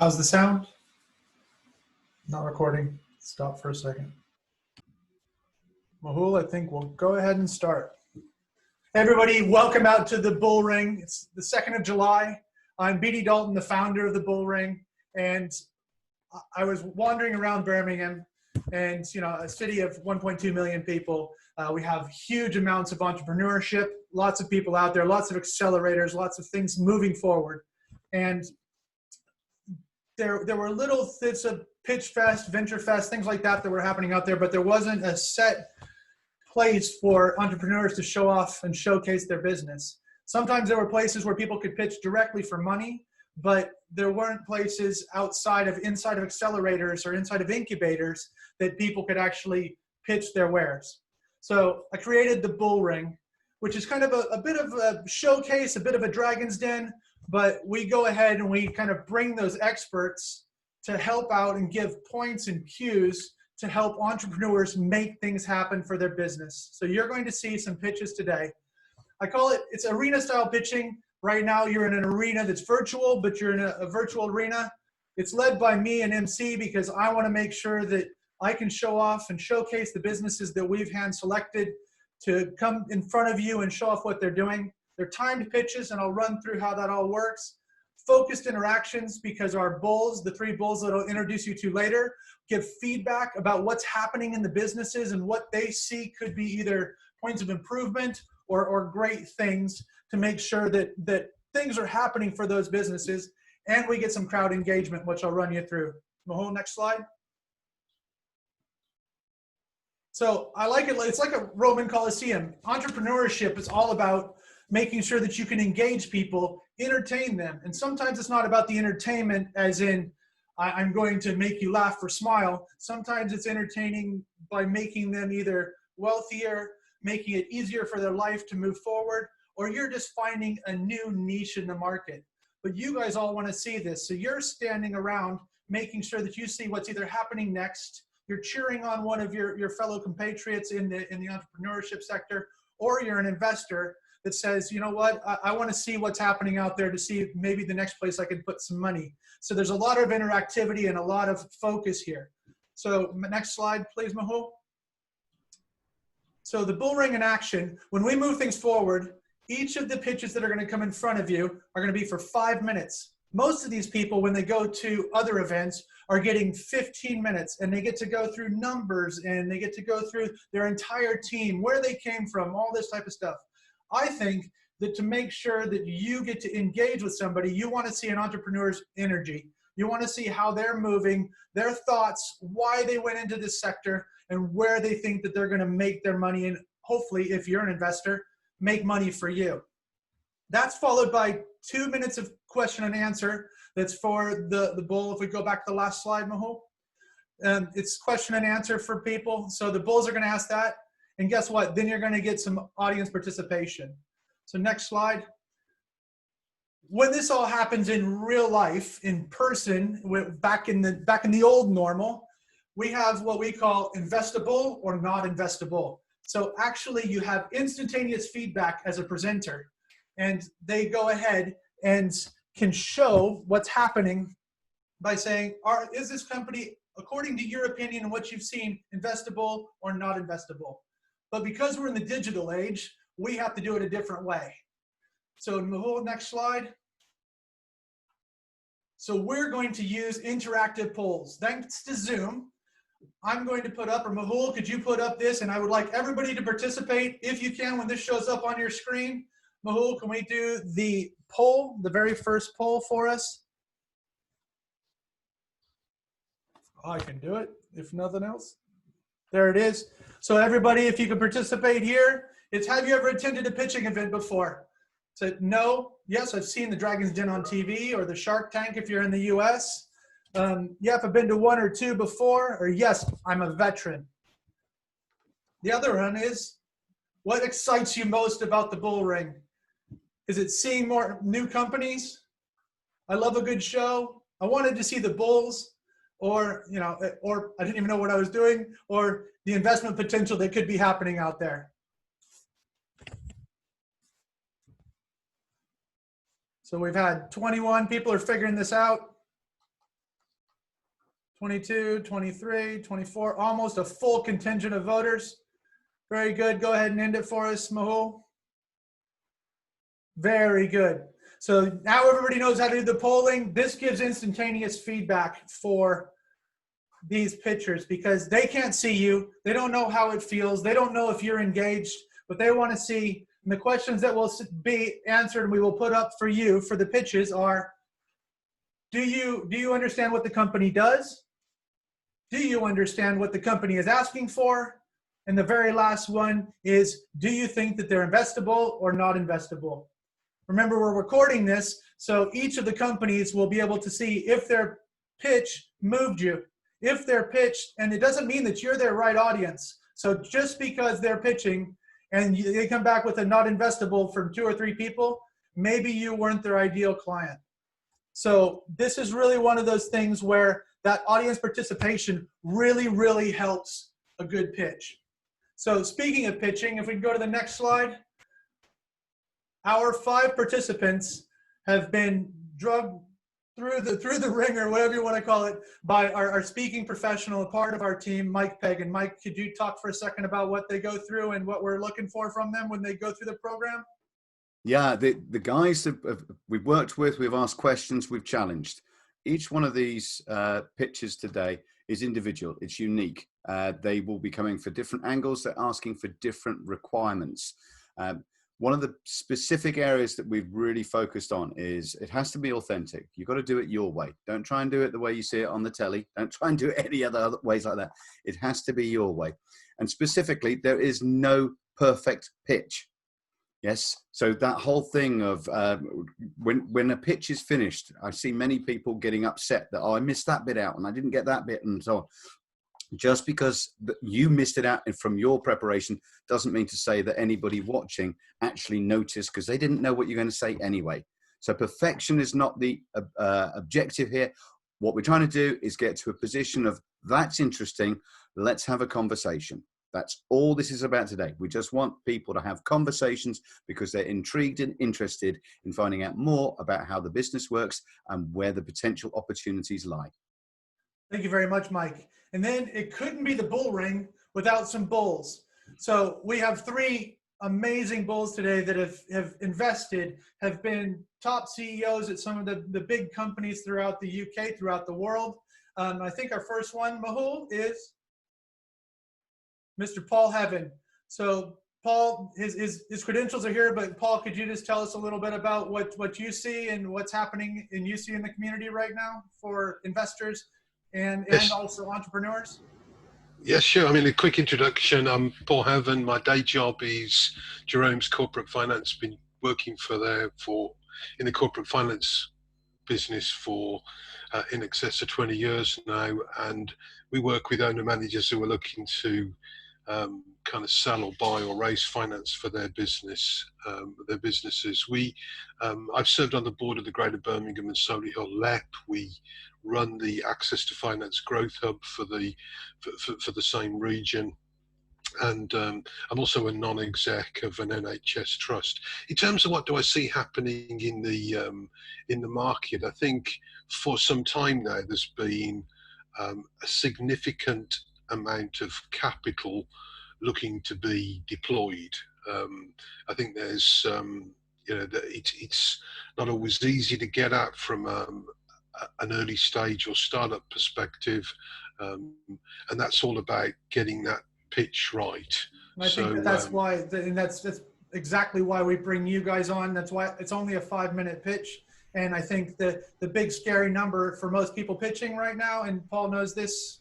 How's the sound? Not recording. Stop for a second. Mahul, I think we'll go ahead and start. Hey everybody, welcome out to the BullRing. It's the 2nd of July. I'm B.D. Dalton, the founder of the BullRing, and I was wandering around Birmingham, and a city of 1.2 million people. We have huge amounts of entrepreneurship, lots of people out there, lots of accelerators, lots of things moving forward. And there were little bits of Pitch Fest, Venture Fest, things like that were happening out there, but there wasn't a set place for entrepreneurs to show off and showcase their business. Sometimes there were places where people could pitch directly for money, but there weren't places inside of accelerators or inside of incubators that people could actually pitch their wares. So I created the BullRing, which is kind of a bit of a showcase, a bit of a dragon's den, but we go ahead and we kind of bring those experts to help out and give points and cues to help entrepreneurs make things happen for their business. So you're going to see some pitches today. I call it's arena style pitching. Right now you're in an arena that's virtual, but you're in a virtual arena. It's led by me and MC because I want to make sure that I can show off and showcase the businesses that we've hand selected to come in front of you and show off what they're doing. They're timed pitches, and I'll run through how that all works. Focused interactions, because our bulls, the 3 bulls that I'll introduce you to later, give feedback about what's happening in the businesses and what they see could be either points of improvement or great things to make sure that things are happening for those businesses. And we get some crowd engagement, which I'll run you through. Mahul, next slide. So I like it. It's like a Roman Colosseum. Entrepreneurship is all about making sure that you can engage people, entertain them. And sometimes it's not about the entertainment as in, I'm going to make you laugh or smile. Sometimes it's entertaining by making them either wealthier, making it easier for their life to move forward, or you're just finding a new niche in the market. But you guys all want to see this. So you're standing around making sure that you see what's either happening next, you're cheering on one of your fellow compatriots in the entrepreneurship sector, or you're an investor that says, you know what, I want to see what's happening out there to see if maybe the next place I can put some money. So there's a lot of interactivity and a lot of focus here. So next slide, please, Mahul. So the BullRing in action, when we move things forward, each of the pitches that are going to come in front of you are going to be for 5 minutes. Most of these people, when they go to other events, are getting 15 minutes, and they get to go through numbers, and they get to go through their entire team, where they came from, all this type of stuff. I think that to make sure that you get to engage with somebody, you want to see an entrepreneur's energy. You want to see how they're moving, their thoughts, why they went into this sector, and where they think that they're going to make their money, and hopefully, if you're an investor, make money for you. That's followed by 2 minutes of question and answer. That's for the bull. If we go back to the last slide, Mahul. It's question and answer for people. So the bulls are going to ask that. And guess what? Then you're going to get some audience participation. So next slide. When this all happens in real life, in person, back in the old normal, we have what we call investable or not investable. So actually you have instantaneous feedback as a presenter, and they go ahead and can show what's happening by saying, is this company, according to your opinion and what you've seen, investable or not investable? But because we're in the digital age, we have to do it a different way. So Mahul, next slide. So we're going to use interactive polls. Thanks to Zoom, I'm going to put up, or Mahul, could you put up this? And I would like everybody to participate if you can when this shows up on your screen. Mahul, can we do the poll, the very first poll for us? I can do it, if nothing else. There it is. So everybody, if you can participate here, it's, have you ever attended a pitching event before? So no, yes, I've seen the Dragon's Den on TV, or the Shark Tank if you're in the US. Yeah, I've been to 1 or 2 before, or yes, I'm a veteran. The other one is, what excites you most about the BullRing? Is it seeing more new companies? I love a good show. I wanted to see the bulls, or I didn't even know what I was doing, or the investment potential that could be happening out there. So we've had 21 people are figuring this out. 22, 23, 24, almost a full contingent of voters. Very good. Go ahead and end it for us, Mahul. Very good. So now everybody knows how to do the polling. This gives instantaneous feedback for these pitchers because they can't see you. They don't know how it feels. They don't know if you're engaged, but they want to see. And the questions that will be answered and we will put up for you for the pitches are, do you understand what the company does? Do you understand what the company is asking for? And the very last one is, do you think that they're investable or not investable? Remember, we're recording this, so each of the companies will be able to see if their pitch moved you. If they're pitched, and it doesn't mean that you're their right audience. So just because they're pitching and they come back with a not investable from 2 or 3 people, maybe you weren't their ideal client. So this is really one of those things where that audience participation really, really helps a good pitch. So speaking of pitching, if we can go to the next slide, our 5 participants have been drugged through the ringer, whatever you want to call it, by our speaking professional, a part of our team, Mike Pegg. And Mike, could you talk for a second about what they go through and what we're looking for from them when they go through the program? Yeah, the guys we've worked with, we've asked questions, we've challenged. Each one of these pitches today is individual, it's unique. They will be coming for different angles, they're asking for different requirements. One of the specific areas that we've really focused on is it has to be authentic. You've got to do it your way. Don't try and do it the way you see it on the telly. Don't try and do it any other ways like that. It has to be your way. And specifically, there is no perfect pitch. Yes. So that whole thing of when a pitch is finished, I see many people getting upset that, oh, I missed that bit out and I didn't get that bit and so on. Just because you missed it out from your preparation doesn't mean to say that anybody watching actually noticed because they didn't know what you're going to say anyway. So perfection is not the objective here. What we're trying to do is get to a position of that's interesting. Let's have a conversation. That's all this is about today. We just want people to have conversations because they're intrigued and interested in finding out more about how the business works and where the potential opportunities lie. Thank you very much, Mike. And then it couldn't be the BullRing without some bulls. So we have 3 amazing bulls today that have invested, have been top CEOs at some of the big companies throughout the UK, throughout the world. I think our first one, Mahul, is Mr. Paul Heaven. So Paul, his credentials are here, but Paul, could you just tell us a little bit about what you see and what's happening in the community right now for investors and also entrepreneurs? Yes, sure. I mean, a quick introduction. I'm Paul Heaven. My day job is Jerome's corporate finance. Been working in the corporate finance business for in excess of 20 years now, and we work with owner managers who are looking to kind of sell or buy or raise finance for their businesses. I've served on the board of the Greater Birmingham and Solihull LEP. We run the Access to Finance Growth Hub for the same region. And I'm also a non-exec of an NHS trust. In terms of what do I see happening in the market, I think for some time now there's been a significant amount of capital looking to be deployed. I think there's it's not always easy to get at from an early stage or startup perspective, and that's all about getting that pitch right. I think that's why, and that's exactly why we bring you guys on. That's why it's only a 5-minute pitch. And I think the big scary number for most people pitching right now, and Paul knows this,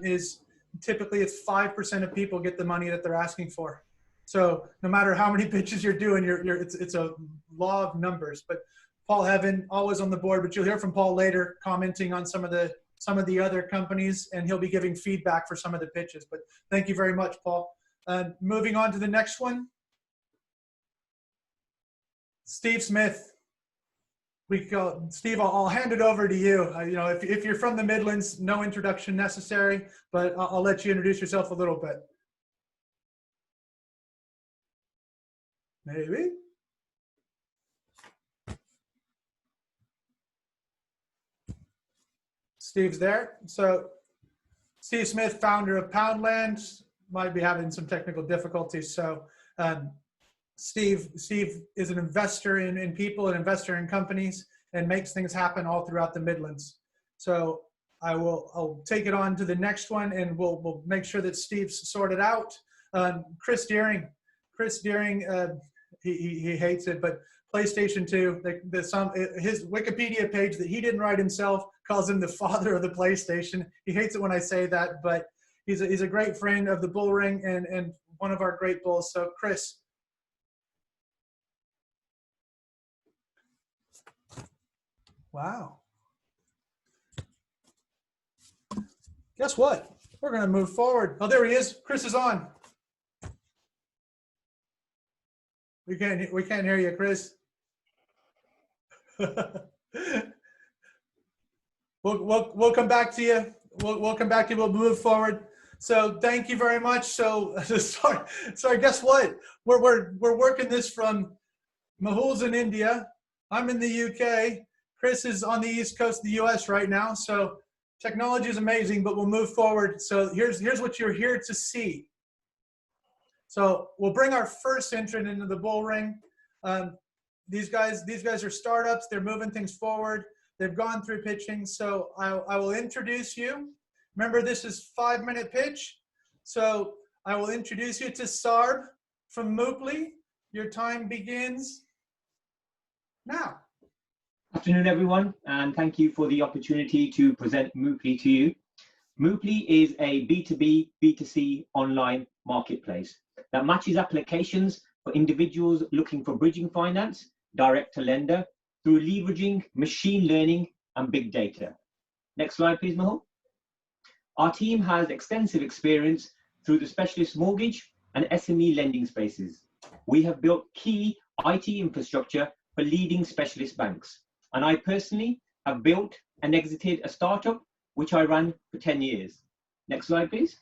is typically it's 5% of people get the money that they're asking for. So no matter how many pitches you're doing, it's a law of numbers. But Paul Heaven, always on the board, but you'll hear from Paul later commenting on some of the other companies, and he'll be giving feedback for some of the pitches. But thank you very much, Paul. Moving on to the next one. Steve Smith. Steve, I'll hand it over to you. If you're from the Midlands, no introduction necessary, but I'll let you introduce yourself a little bit. Maybe. Steve's there. So Steve Smith, founder of Poundland, might be having some technical difficulties. So Steve is an investor in people, an investor in companies, and makes things happen all throughout the Midlands. So I'll take it on to the next one, and we'll make sure that Steve's sorted out. Chris Deering, he hates it, but PlayStation 2, his Wikipedia page that he didn't write himself calls him the father of the PlayStation. He hates it when I say that, but he's a great friend of the BullRing and one of our great bulls. So Chris. Wow. Guess what? We're going to move forward. Oh, there he is. Chris is on. We can't hear you, Chris. We'll come back to you. We'll come back to you. We'll move forward. So thank you very much. So sorry. Guess what? We're working this from Mehul's in India. I'm in the UK. Chris is on the East Coast of the US right now. So technology is amazing, but we'll move forward. So here's what you're here to see. So we'll bring our first entrant into the BullRing. These guys are startups. They're moving things forward. They've gone through pitching. So I will introduce you. Remember, this is 5-minute pitch. So I will introduce you to Sarb from Mooply. Your time begins now. Afternoon, everyone, and thank you for the opportunity to present Mooply to you. Mooply is a B2B, B2C online marketplace that matches applications for individuals looking for bridging finance, direct to lender, through leveraging machine learning and big data. Next slide, please, Mehul. Our team has extensive experience through the specialist mortgage and SME lending spaces. We have built key IT infrastructure for leading specialist banks. And I personally have built and exited a startup which I ran for 10 years. Next slide, please.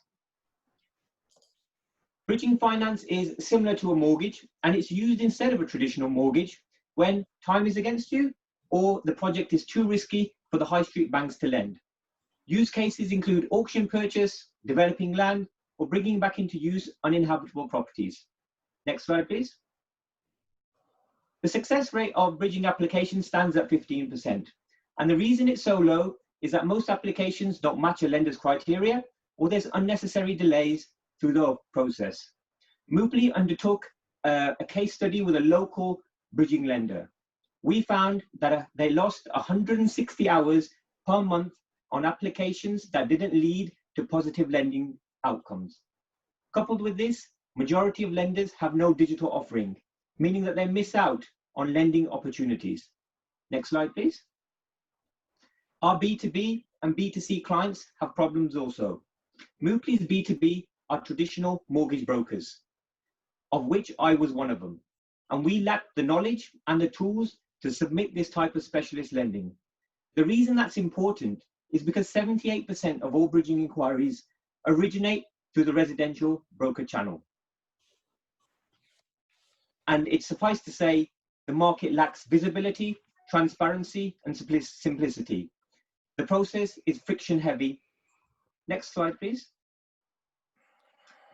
Bridging finance is similar to a mortgage, and it's used instead of a traditional mortgage when time is against you or the project is too risky for the high street banks to lend. Use cases include auction purchase, developing land, or bringing back into use uninhabitable properties. Next slide, please. The success rate of bridging applications stands at 15%. And the reason it's so low is that most applications don't match a lender's criteria, or there's unnecessary delays through the process. Mooply undertook a case study with a local bridging lender. We found that they lost 160 hours per month on applications that didn't lead to positive lending outcomes. Coupled with this, majority of lenders have no digital offering, meaning that they miss out on lending opportunities. Next slide, please. Our B2B and B2C clients have problems also. Mooply's B2B are traditional mortgage brokers, of which I was one of them. And we lack the knowledge and the tools to submit this type of specialist lending. The reason that's important is because 78% of all bridging inquiries originate through the residential broker channel. And it's suffice to say, the market lacks visibility, transparency, and simplicity. The process is friction heavy. Next slide, please.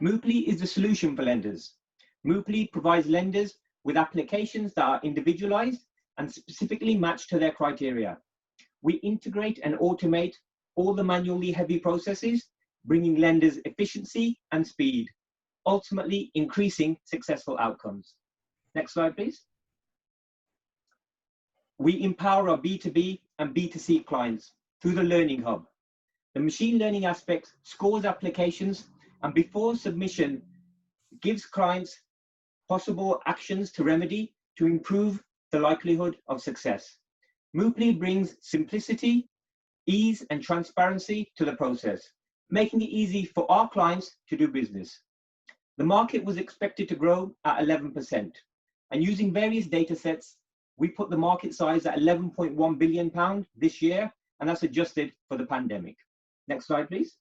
Mooply is the solution for lenders. Mooply provides lenders with applications that are individualized and specifically matched to their criteria. We integrate and automate all the manually heavy processes, bringing lenders efficiency and speed, ultimately increasing successful outcomes. Next slide, please. We empower our B2B and B2C clients through the Learning Hub. The machine learning aspect scores applications and before submission gives clients possible actions to remedy to improve the likelihood of success. Mooply brings simplicity, ease, and transparency to the process, making it easy for our clients to do business. The market was expected to grow at 11%, and using various data sets, we put the market size at £11.1 billion this year, and that's adjusted for the pandemic. Next slide, please.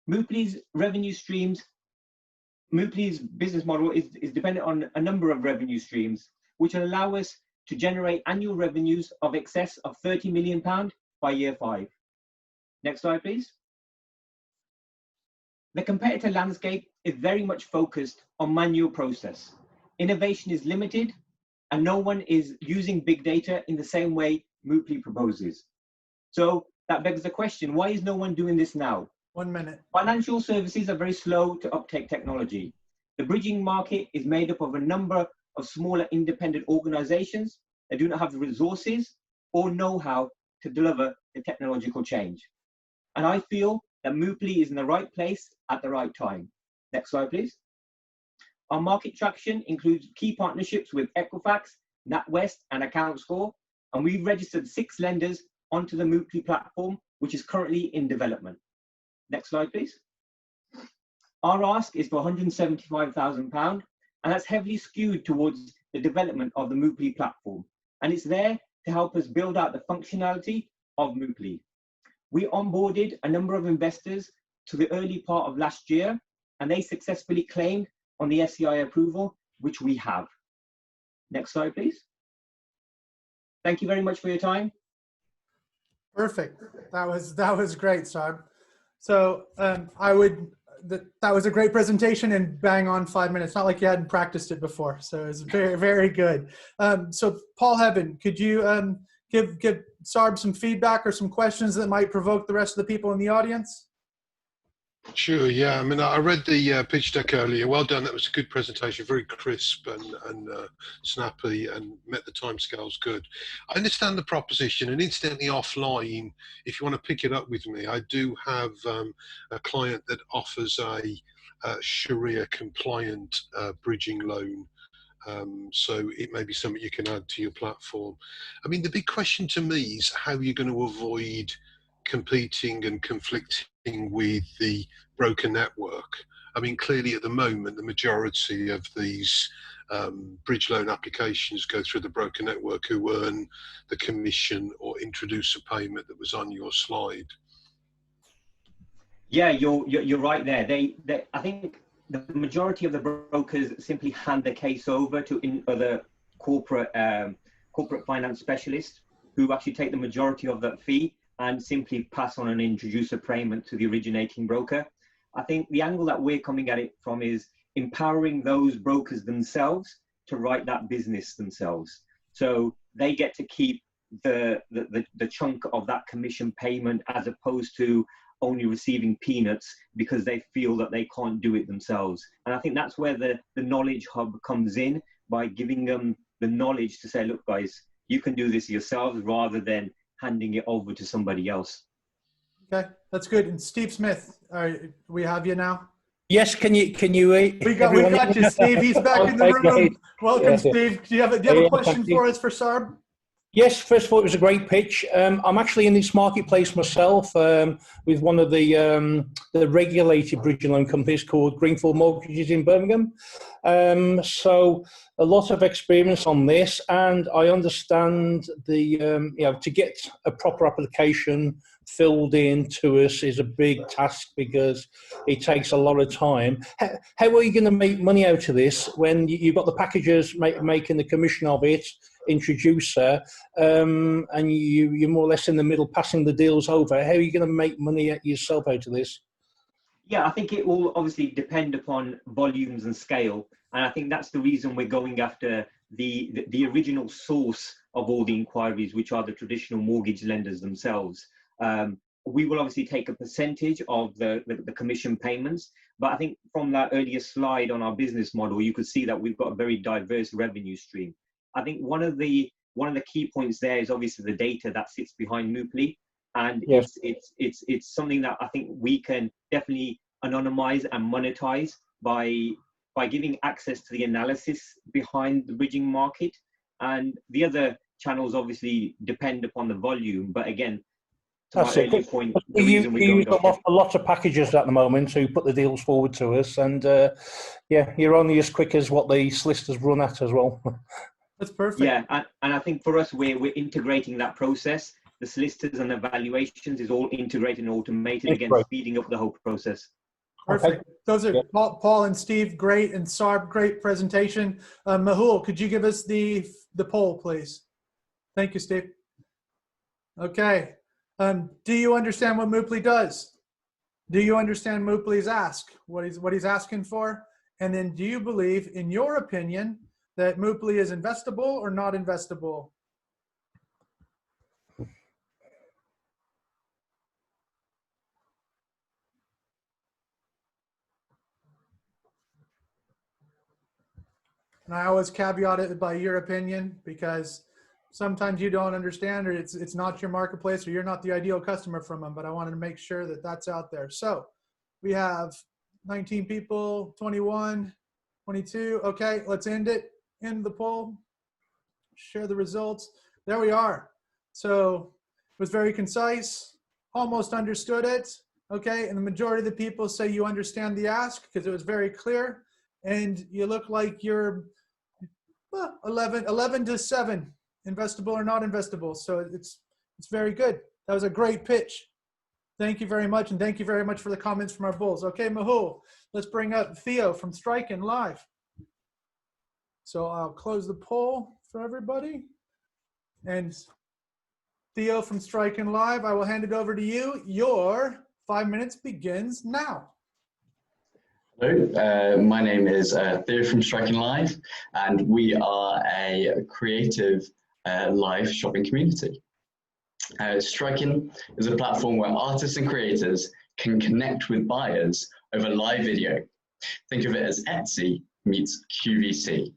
Mooply's revenue streams, Mooply's business model is dependent on a number of revenue streams, which will allow us to generate annual revenues of excess of £30 million by year 5. Next slide, please. The competitor landscape is very much focused on manual process. Innovation is limited, and no one is using big data in the same way Mooply proposes. So that begs the question, why is no one doing this now? 1 minute. Financial services are very slow to uptake technology. The bridging market is made up of a number of smaller independent organizations that do not have the resources or know-how to deliver the technological change. And I feel that Mooply is in the right place at the right time. Next slide, please. Our market traction includes key partnerships with Equifax, NatWest, and AccountScore, and we've registered 6 lenders onto the Mooply platform, which is currently in development. Next slide, please. Our ask is for £175,000, and that's heavily skewed towards the development of the Mooply platform. And it's there to help us build out the functionality of Mooply. We onboarded a number of investors to the early part of last year, and they successfully claimed on the SCI approval, which we have. Next slide, please. Thank you very much for your time. Perfect. That was great, Sarb. So that was a great presentation and bang on 5 minutes. Not like you hadn't practiced it before. So it was very, very good. So Paul Heaven, could you give Sarb some feedback or some questions that might provoke the rest of the people in the audience? Sure, yeah. I mean, I read the pitch deck earlier. Well done. That was a good presentation, very crisp and snappy, and met the timescales good. I understand the proposition, and incidentally offline, if you want to pick it up with me, I do have a client that offers a Sharia compliant bridging loan. So it may be something you can add to your platform. I mean, the big question to me is how you're going to avoid competing and conflicting with the broker network. I mean, clearly at the moment, the majority of these bridge loan applications go through the broker network, who earn the commission or introduce a payment that was on your slide. Yeah, you're right there. I think the majority of the brokers simply hand the case over to other corporate finance specialists, who actually take the majority of that fee and simply pass on and introduce a payment to the originating broker. I think the angle that we're coming at it from is empowering those brokers themselves to write that business themselves. So they get to keep the chunk of that commission payment, as opposed to only receiving peanuts because they feel that they can't do it themselves. And I think that's where the knowledge hub comes in, by giving them the knowledge to say, look guys, you can do this yourselves, rather than handing it over to somebody else. Okay, that's good. And Steve Smith, we have you now? Yes, can you We got you, Steve. He's back in the room. Great. Welcome, Yeah. Steve. Do you have a question for us for Sarb? Yes, first of all, it was a great pitch. I'm actually in this marketplace myself with one of the regulated bridge loan companies called Greenfield Mortgages in Birmingham. So a lot of experience on this, and I understand to get a proper application filled in to us is a big task, because it takes a lot of time. How are you going to make money out of this when you've got the packagers making the commission of it, introducer, and you're more or less in the middle passing the deals over? How are you going to make money yourself out of this? Yeah, I think it will obviously depend upon volumes and scale. And I think that's the reason we're going after the original source of all the inquiries, which are the traditional mortgage lenders themselves. We will obviously take a percentage of the commission payments, but I think from that earlier slide on our business model, you could see that we've got a very diverse revenue stream. I think one of the key points there is obviously the data that sits behind Mooply, and yes, it's something that I think we can definitely anonymize and monetize by giving access to the analysis behind the bridging market. And the other channels obviously depend upon the volume, but again, to my earlier point, the reason we use a lot of packages at the moment who put the deals forward to us, and yeah, you're only as quick as what the solicitors run at as well. That's perfect. Yeah, and I think for us, we're integrating that process. The solicitors and the valuations is all integrated and automated, again, speeding up the whole process. Perfect. Those are Paul and Steve, great, and Sarb, great presentation. Mehul, could you give us the poll, please? Thank you, Steve. Okay. Do you understand what Mooply does? Do you understand Mooply's ask? What he's asking for? And then do you believe, in your opinion, that Mooply is investable or not investable? And I always caveat it by your opinion, because sometimes you don't understand, or it's not your marketplace, or you're not the ideal customer from them, but I wanted to make sure that that's out there. So we have 19 people, 21, 22. Okay, let's end it. End the poll. Share the results. There we are. So it was very concise, almost understood it. Okay, and the majority of the people say you understand the ask because it was very clear, and you look like you're 11 to 7, investable or not investable. So it's very good. That was a great pitch. Thank you very much, and thank you very much for the comments from our bulls. Okay, Mahul, let's bring up Theo from Strykin.live. So I'll close the poll for everybody. And Theo from Strykin.live, I will hand it over to you. Your 5 minutes begins now. Hello, my name is Theo from Strykin.live, and we are a creative live shopping community. Strykin is a platform where artists and creators can connect with buyers over live video. Think of it as Etsy meets QVC.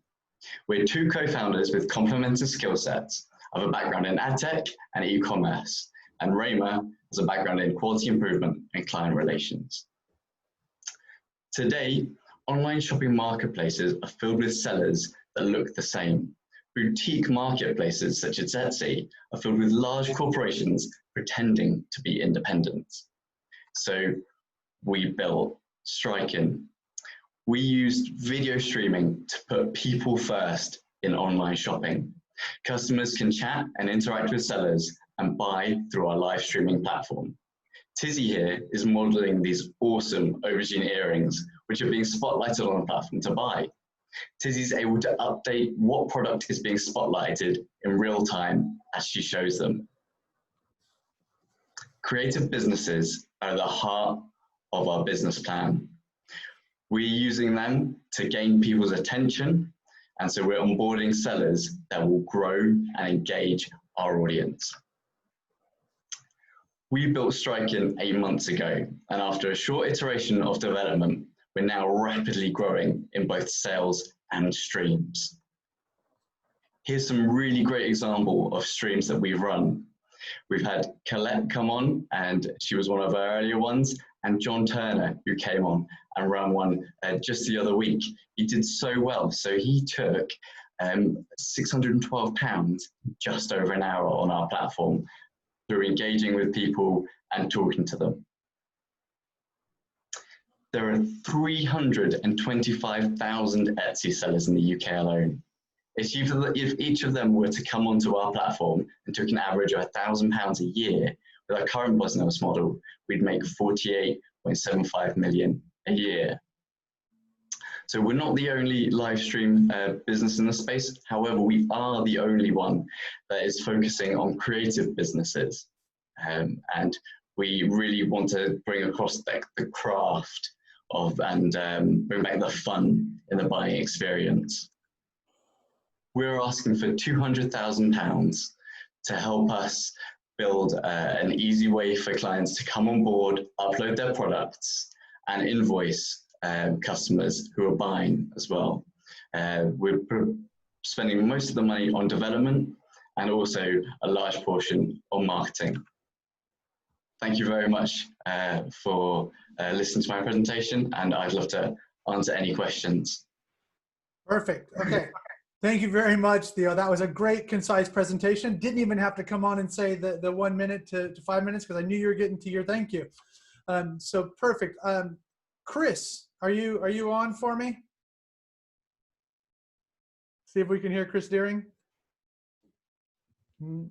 We're two co-founders with complementary skill sets. I have a background in ad tech and e-commerce, and Rayma has a background in quality improvement and client relations. Today, online shopping marketplaces are filled with sellers that look the same. Boutique marketplaces such as Etsy are filled with large corporations pretending to be independent. So we built Strykin. We used video streaming to put people first in online shopping. Customers can chat and interact with sellers and buy through our live streaming platform. Tizzy here is modeling these awesome aubergine earrings, which are being spotlighted on the platform to buy. Tizzy's able to update what product is being spotlighted in real time as she shows them. Creative businesses are at the heart of our business plan. We're using them to gain people's attention, and so we're onboarding sellers that will grow and engage our audience. We built Strykin 8 months ago, and after a short iteration of development, we're now rapidly growing in both sales and streams. Here's some really great example of streams that we've run. We've had Colette come on, and she was one of our earlier ones, and John Turner, who came on and ran one just the other week. He did so well, so he took £612 just over an hour on our platform through engaging with people and talking to them. There are 325,000 Etsy sellers in the UK alone. If each of them were to come onto our platform and took an average of £1,000 a year, with our current business model, we'd make 48.75 million a year. So we're not the only live stream business in the space. However, we are the only one that is focusing on creative businesses. And we really want to bring across the craft of and bring back the fun in the buying experience. We're asking for £200,000 to help us build an easy way for clients to come on board, upload their products, and invoice customers who are buying as well. We're spending most of the money on development and also a large portion on marketing. Thank you very much for listening to my presentation, and I'd love to answer any questions. Perfect. Okay. Thank you very much, Theo. That was a great, concise presentation. Didn't even have to come on and say the 1 minute to 5 minutes because I knew you were getting to your thank you. So perfect. Chris, are you on for me? See if we can hear Chris Deering.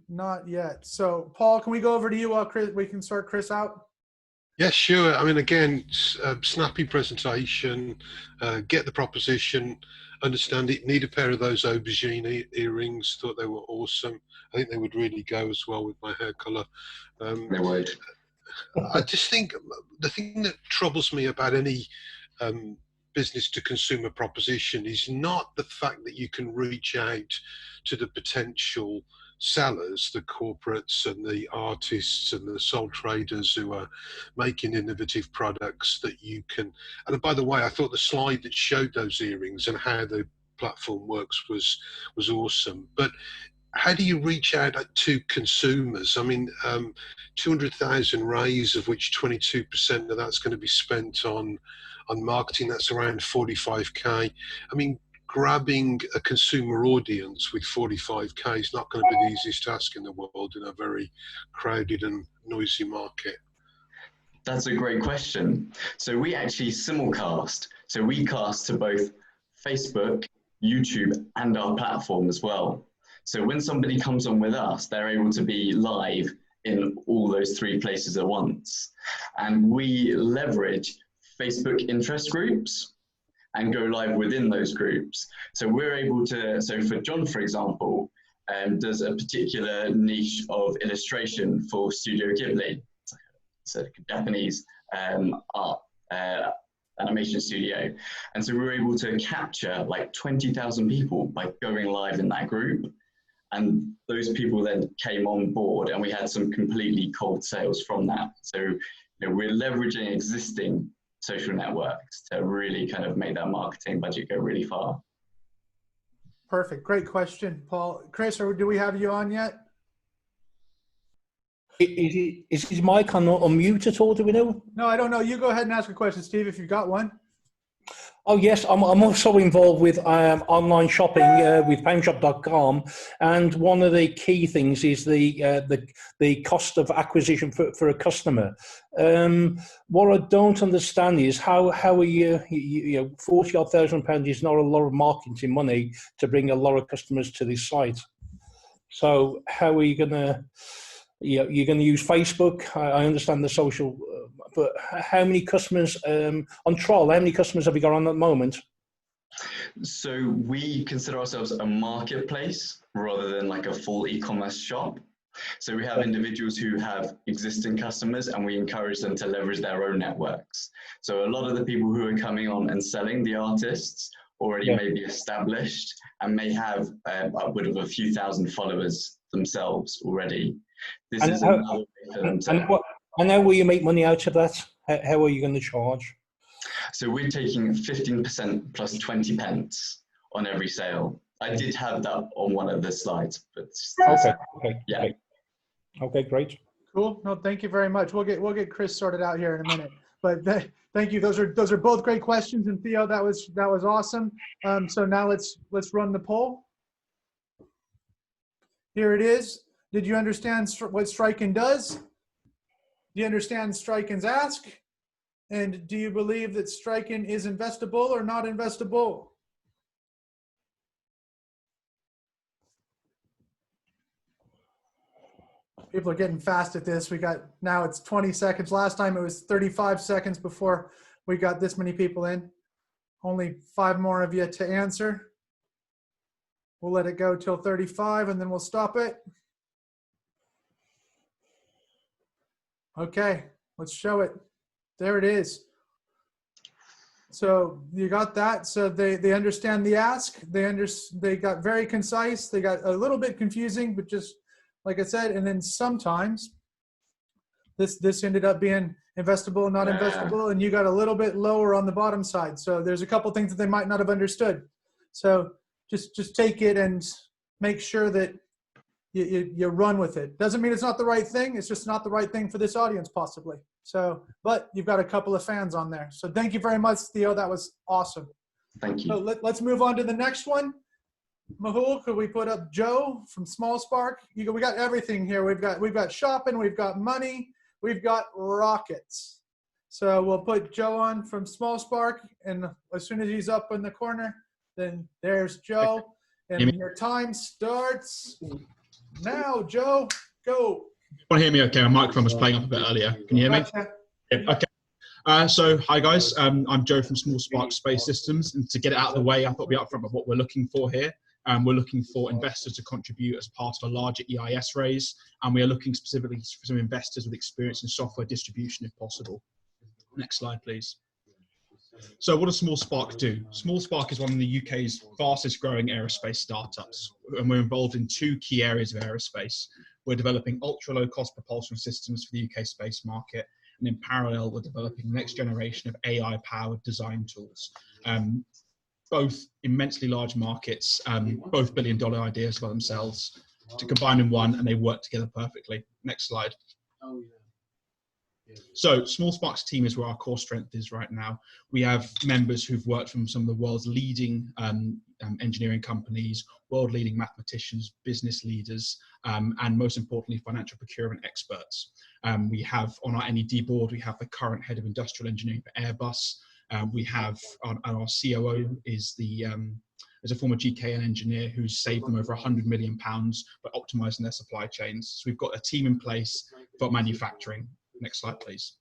Not yet. So Paul, can we go over to you while we can sort Chris out? Yes, sure. I mean, again, snappy presentation, get the proposition, understand it. Need a pair of those aubergine earrings. Thought they were awesome. I think they would really go as well with my hair colour. They would. I just think the thing that troubles me about any business to consumer proposition is not the fact that you can reach out to the potential sellers, the corporates and the artists and the sole traders who are making innovative products that you can. And by the way, I thought the slide that showed those earrings and how the platform works was awesome. But how do you reach out to consumers? I mean, 200,000 raise, of which 22% of that's going to be spent on marketing. That's around 45k. I mean, grabbing a consumer audience with 45k is not going to be the easiest task in the world in a very crowded and noisy market. That's a great question. So we actually simulcast. So we cast to both Facebook, YouTube, and our platform as well. So when somebody comes on with us, they're able to be live in all those three places at once. And we leverage Facebook interest groups and go live within those groups. So we're able to, so for John, for example, does a particular niche of illustration for Studio Ghibli. It's a Japanese art animation studio. And so we were able to capture like 20,000 people by going live in that group. And those people then came on board and we had some completely cold sales from that. So we're leveraging existing social networks to really kind of make that marketing budget go really far. Perfect. Great question, Paul. Chris, do we have you on yet? Is his mic on mute at all? Do we know? No, I don't know. You go ahead and ask a question, Steve, if you've got one. Oh yes, I'm also involved with online shopping with PoundShop.com, and one of the key things is the cost of acquisition for a customer. What I don't understand is how are you know, £40,000 is not a lot of marketing money to bring a lot of customers to this site. So how are you going to? You're going to use Facebook. I understand the social, but how many customers on trial? How many customers have you got on at the moment? So we consider ourselves a marketplace rather than like a full e-commerce shop. So we have individuals who have existing customers and we encourage them to leverage their own networks. So a lot of the people who are coming on and selling, the artists, already may be established and may have upward of a few thousand followers themselves already. This is another way for them to... And how will you make money out of that? How are you going to charge? So we're taking 15% plus 20 pence on every sale. I did have that on one of the slides, but yeah. Okay, great. Cool. No, thank you very much. We'll get Chris sorted out here in a minute. But thank you. Those are both great questions, and Theo, that was awesome. So now let's run the poll. Here it is. Did you understand what Strykin does? Do you understand Strykin's ask? And do you believe that Strykin is investable or not investable? People are getting fast at this. Now it's 20 seconds. Last time it was 35 seconds before we got this many people in. Only 5 more of you to answer. We'll let it go till 35 and then we'll stop it. Okay, let's show it. There it is. So you got that. So they understand the ask. They got very concise. They got a little bit confusing, but just like I said, and then sometimes this ended up being investable, not investable, and you got a little bit lower on the bottom side. So there's a couple things that they might not have understood. So just take it and make sure that you run with it. Doesn't mean it's not the right thing. It's just not the right thing for this audience possibly. So, but you've got a couple of fans on there. So thank you very much, Theo. That was awesome. Thank you. So let's move on to the next one. Mahul, could we put up Joe from Small Spark? We got everything here. We've got shopping, we've got money, we've got rockets. So we'll put Joe on from Small Spark, and as soon as he's up in the corner, then there's Joe. And your time starts now. Joe, go. Want to hear me okay? My microphone was playing up a bit earlier. Can you hear me? Gotcha. Yeah, okay. So hi guys, I'm Joe from Small Spark Space Systems, and to get it out of the way, I thought we'd be upfront about what we're looking for here. We're looking for investors to contribute as part of a larger EIS raise, and we are looking specifically for some investors with experience in software distribution if possible. Next slide, please. So what does Small Spark do? Small Spark is one of the UK's fastest growing aerospace startups, and we're involved in two key areas of aerospace. We're developing ultra low cost propulsion systems for the UK space market, and in parallel, we're developing the next generation of AI powered design tools. Both immensely large markets, both billion-dollar ideas by themselves, to combine in one, and they work together perfectly. Next slide. So Small Spark's team is where our core strength is right now. We have members who've worked from some of the world's leading engineering companies, world-leading mathematicians, business leaders, and most importantly, financial procurement experts. We have on our NED board, we have the current head of industrial engineering for Airbus. We have our COO is a former GKN engineer who's saved them over £100 million by optimizing their supply chains. So we've got a team in place for manufacturing. Next slide, please.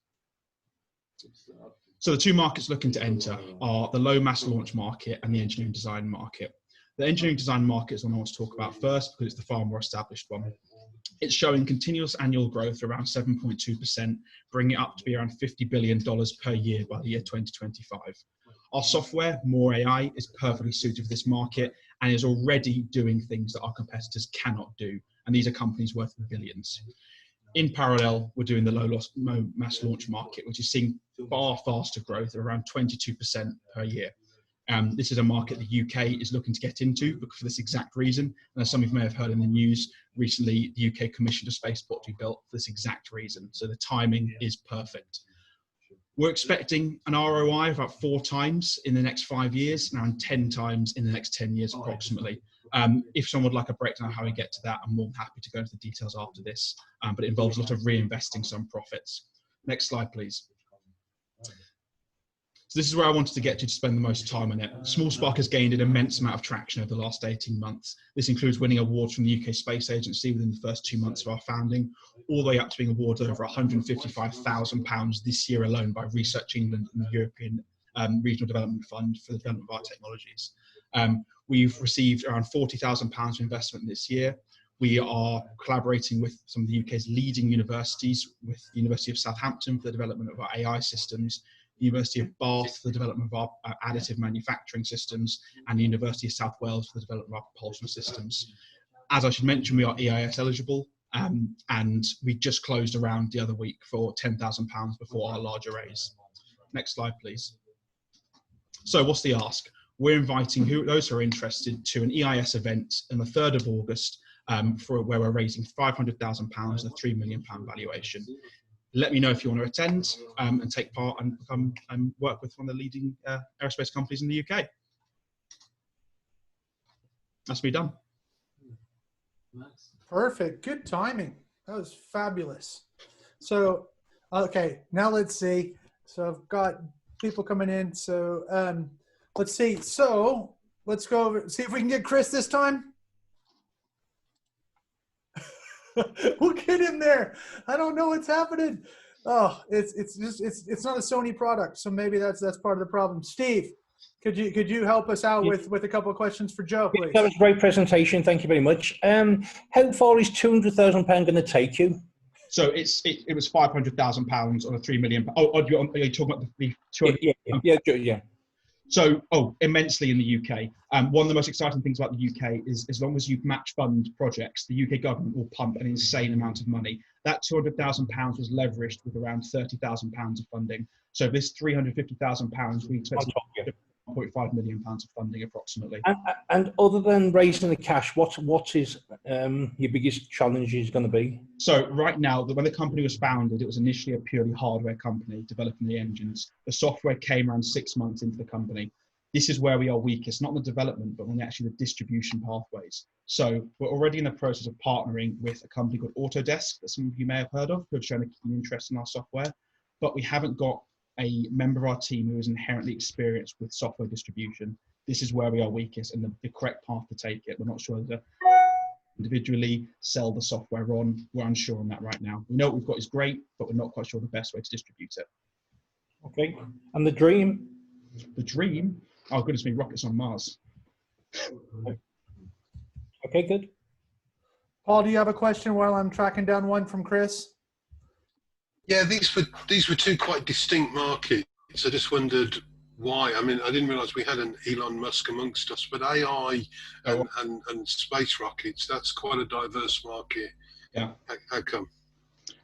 So the two markets looking to enter are the low mass launch market and the engineering design market. The engineering design market is one I want to talk about first because it's the far more established one. It's showing continuous annual growth around 7.2%, bringing it up to be around $50 billion per year by the year 2025. Our software, More AI, is perfectly suited for this market and is already doing things that our competitors cannot do. And these are companies worth billions. In parallel, we're doing the low mass launch market, which is seeing far faster growth at around 22% per year. This is a market the UK is looking to get into for this exact reason. And as some of you may have heard in the news recently, the UK commissioned a spaceport to be built for this exact reason. So the timing is perfect. We're expecting an ROI of about 4 times in the next 5 years, and 10 times in the next 10 years approximately. If someone would like a breakdown of how we get to that, I'm more than happy to go into the details after this, but it involves a lot of reinvesting some profits. Next slide, please. So this is where I wanted to get to spend the most time on it. Small Spark has gained an immense amount of traction over the last 18 months. This includes winning awards from the UK Space Agency within the first 2 months of our founding, all the way up to being awarded over £155,000 this year alone by Research England and the European Regional Development Fund for the development of our technologies. We've received around £40,000 of investment this year. We are collaborating with some of the UK's leading universities, with the University of Southampton for the development of our AI systems, the University of Bath for the development of our additive manufacturing systems, and the University of South Wales for the development of our propulsion systems. As I should mention, we are EIS eligible, and we just closed a round the other week for £10,000 before our larger raise. Next slide, please. So what's the ask? We're inviting those who are interested to an EIS event on the 3rd of August where we're raising £500,000 and a £3 million valuation. Let me know if you want to attend and take part and come and work with one of the leading aerospace companies in the UK. That's me done. Perfect. Good timing. That was fabulous. So, okay, now let's see. So I've got people coming in. So let's see. So let's go over, see if we can get Chris this time. We'll get him there. I don't know what's happening. Oh, it's not a Sony product, so maybe that's part of the problem. Steve, could you help us out with a couple of questions for Joe, please? That was a great presentation. Thank you very much. How far is £200,000 going to take you? So it was £500,000 on a £3 million. Are you talking about the 200? Yeah. So, immensely in the UK. One of the most exciting things about the UK is as long as you match fund projects, the UK government will pump an insane amount of money. That £200,000 was leveraged with around £30,000 of funding. So this £350,000, we expect £1.5 million of funding approximately. And other than raising the cash, what is your biggest challenge is going to be? So right now, when the company was founded, it was initially a purely hardware company developing the engines. The software came around 6 months into the company. This is where we are weakest, not on the development, but on actually the distribution pathways. So we're already in the process of partnering with a company called Autodesk that some of you may have heard of, who have shown a keen interest in our software, but we haven't got a member of our team who is inherently experienced with software distribution. This is where we are weakest and the correct path to take it. We're not sure to individually sell the software on. We're unsure on that right now. We know what we've got is great, but we're not quite sure the best way to distribute it. Okay. And the dream? The dream? Oh, goodness me, rockets on Mars. Okay, good. Paul, do you have a question while I'm tracking down one from Chris? Yeah, these were two quite distinct markets. I just wondered why. I mean, I didn't realise we had an Elon Musk amongst us, but AI and space rockets, that's quite a diverse market. Yeah. How come?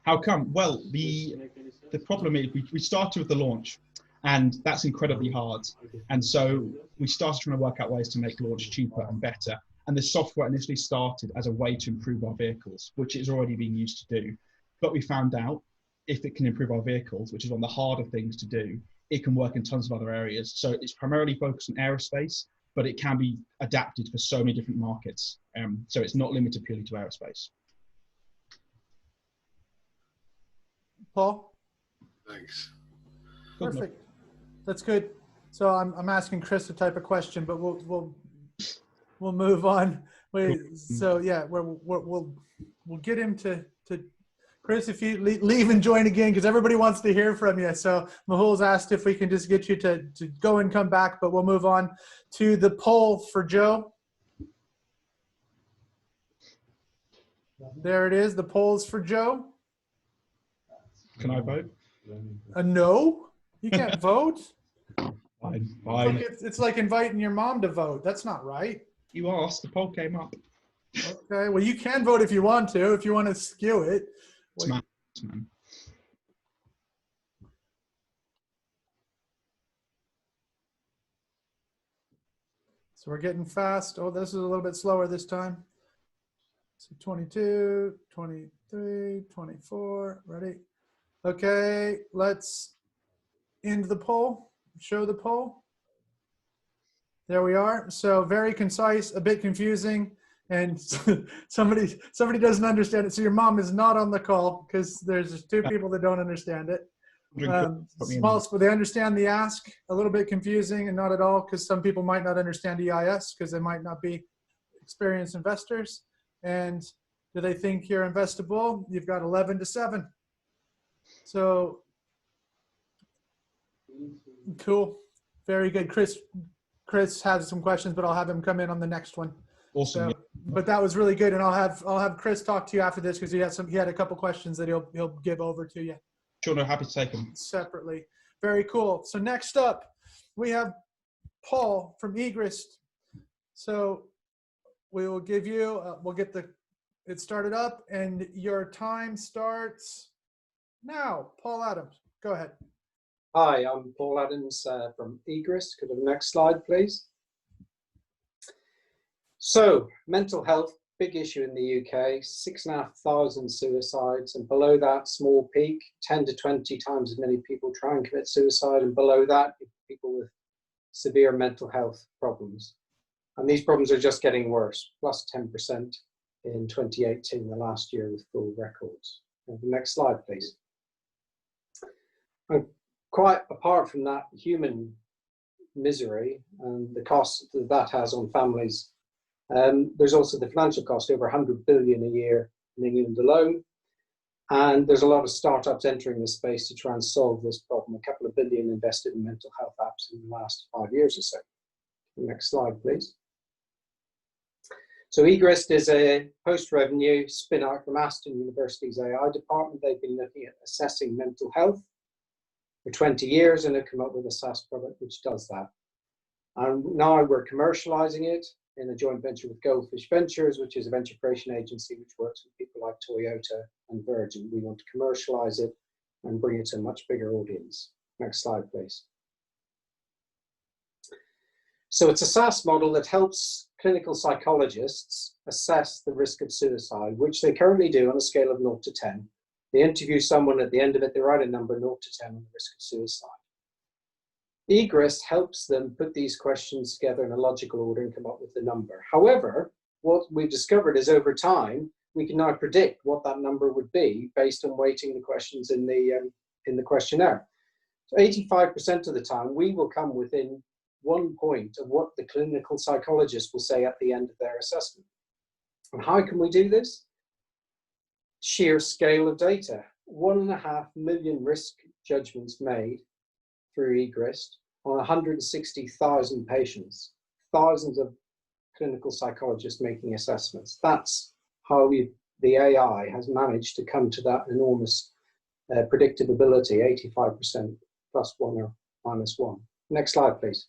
How come? Well, the problem is we started with the launch, and that's incredibly hard. And so we started trying to work out ways to make launch cheaper and better. And the software initially started as a way to improve our vehicles, which is already being used to do. But we found out if it can improve our vehicles, which is one of the harder things to do, it can work in tons of other areas. So it's primarily focused on aerospace, but it can be adapted for so many different markets. So it's not limited purely to aerospace. Paul? Thanks. Perfect. That's good. So I'm asking Chris a type of question, but we'll move on. So yeah, we'll get him to Chris, if you leave and join again, because everybody wants to hear from you. So Mehul's asked if we can just get you to go and come back, but we'll move on to the poll for Joe. There it is. The poll's for Joe. Can I vote? No, you can't vote. Fine. It's like inviting your mom to vote. That's not right. You asked, the poll came up. Okay, well, you can vote if you want to skew it. Man. So we're getting fast. Oh, this is a little bit slower this time. So 22, 23, 24, ready? Okay, let's end the poll, show the poll. There we are. So very concise, a bit confusing, and somebody doesn't understand it. So your mom is not on the call because there's two people that don't understand it. They understand the ask, a little bit confusing, and not at all because some people might not understand EIS because they might not be experienced investors. And do they think you're investable? You've got 11 to 7. So cool, very good. Chris has some questions, but I'll have him come in on the next one. Awesome. So, but that was really good, and I'll have Chris talk to you after this because he had a couple questions that he'll give over to you. Sure, no, happy to take them separately. Very cool. So next up, we have Paul from Egrist. So we will give you. We'll get it started up, and your time starts now. Paul Adams, go ahead. Hi, I'm Paul Adams from Egrist. Could have the next slide, please? So, mental health, big issue in the UK, 6,500 suicides, and below that, small peak, 10 to 20 times as many people try and commit suicide, and below that, people with severe mental health problems. And these problems are just getting worse, plus 10% in 2018, the last year with full records. And the next slide, please. Quite apart from that human misery and the cost that has on families, there's also the financial cost, over 100 billion a year in England alone. And there's a lot of startups entering this space to try and solve this problem. A couple of billion invested in mental health apps in the last 5 years or so. Next slide, please. So Egrist is a post-revenue spin-out from Aston University's AI department. They've been looking at assessing mental health for 20 years and have come up with a SaaS product which does that. And now we're commercializing it in a joint venture with Goldfish Ventures, which is a venture creation agency which works with people like Toyota and Virgin. We want to commercialize it and bring it to a much bigger audience. Next slide, please. So it's a SaaS model that helps clinical psychologists assess the risk of suicide, which they currently do on a scale of 0 to 10. They interview someone at the end of it, they write a number 0 to 10 on the risk of suicide. Egrist helps them put these questions together in a logical order and come up with the number. However, what we've discovered is over time, we can now predict what that number would be based on weighting the questions in the questionnaire. So 85% of the time, we will come within 1 point of what the clinical psychologist will say at the end of their assessment. And how can we do this? Sheer scale of data. 1.5 million risk judgments made through Egrist on 160,000 patients, thousands of clinical psychologists making assessments. That's how the AI has managed to come to that enormous predictability, 85% plus 1 or minus 1. Next slide, please.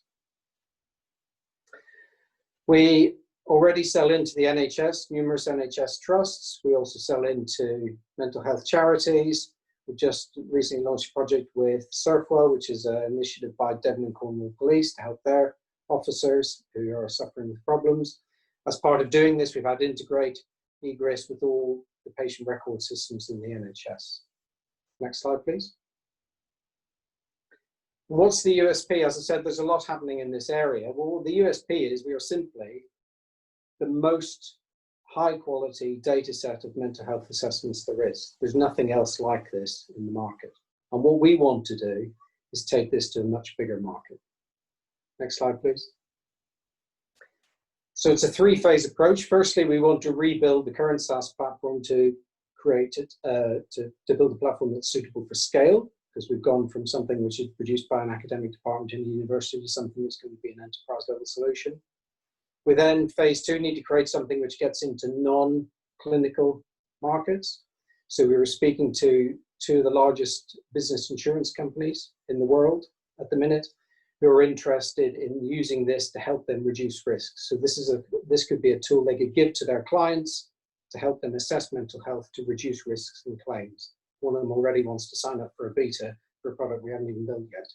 We already sell into the NHS, numerous NHS trusts. We also sell into mental health charities. We just recently launched a project with Surfwell, which is an initiative by Devon and Cornwall Police to help their officers who are suffering with problems. As part of doing this, we've had to integrate Egrist with all the patient record systems in the NHS. Next slide, please. What's the USP? As I said, there's a lot happening in this area. Well, the USP is we are simply the most high quality data set of mental health assessments there is. There's nothing else like this in the market. And what we want to do is take this to a much bigger market. Next slide, please. So it's a three-phase approach. Firstly, we want to rebuild the current SaaS platform to create it, to build a platform that's suitable for scale, because we've gone from something which is produced by an academic department in the university to something that's going to be an enterprise level solution. We then, phase two, need to create something which gets into non-clinical markets. So we were speaking to two of the largest business insurance companies in the world at the minute, who are interested in using this to help them reduce risks. So this could be a tool they could give to their clients to help them assess mental health to reduce risks and claims. One of them already wants to sign up for a beta for a product we haven't even built yet.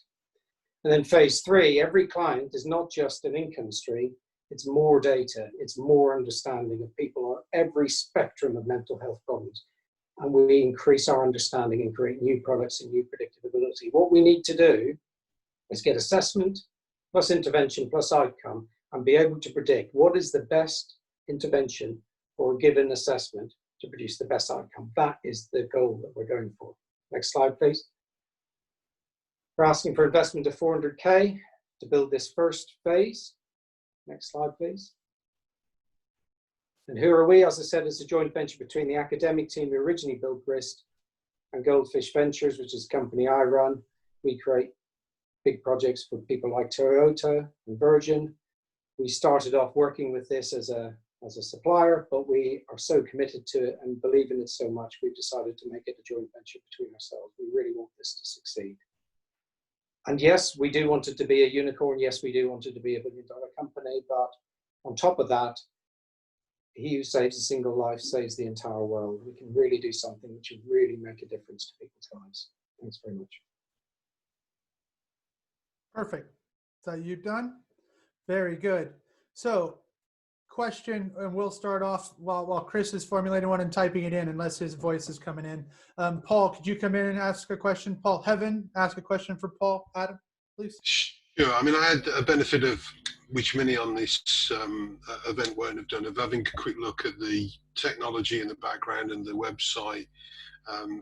And then phase three, every client is not just an income stream, it's more data, it's more understanding of people on every spectrum of mental health problems. And we increase our understanding and create new products and new predictability. What we need to do is get assessment plus intervention plus outcome and be able to predict what is the best intervention for a given assessment to produce the best outcome. That is the goal that we're going for. Next slide, please. We're asking for investment of 400K to build this first phase. Next slide, please. And who are we? As I said, it's a joint venture between the academic team who originally built Grist and Goldfish Ventures, which is a company I run. We create big projects for people like Toyota and Virgin. We started off working with this as a supplier, but we are so committed to it and believe in it so much, we've decided to make it a joint venture between ourselves. We really want this to succeed. And yes, we do want it to be a unicorn. Yes, we do want it to be a $1 billion company. But on top of that, he who saves a single life saves the entire world. We can really do something which will really make a difference to people's lives. Thanks very much. Perfect. So you done? Very good. So question, and we'll start off while Chris is formulating one and typing it in, unless his voice is coming in. Paul, could you come in and ask a question? Paul Heaven, ask a question for Paul. Adam, please. Sure. I mean, I had a benefit of, which many on this event won't have done, of having a quick look at the technology in the background and the website,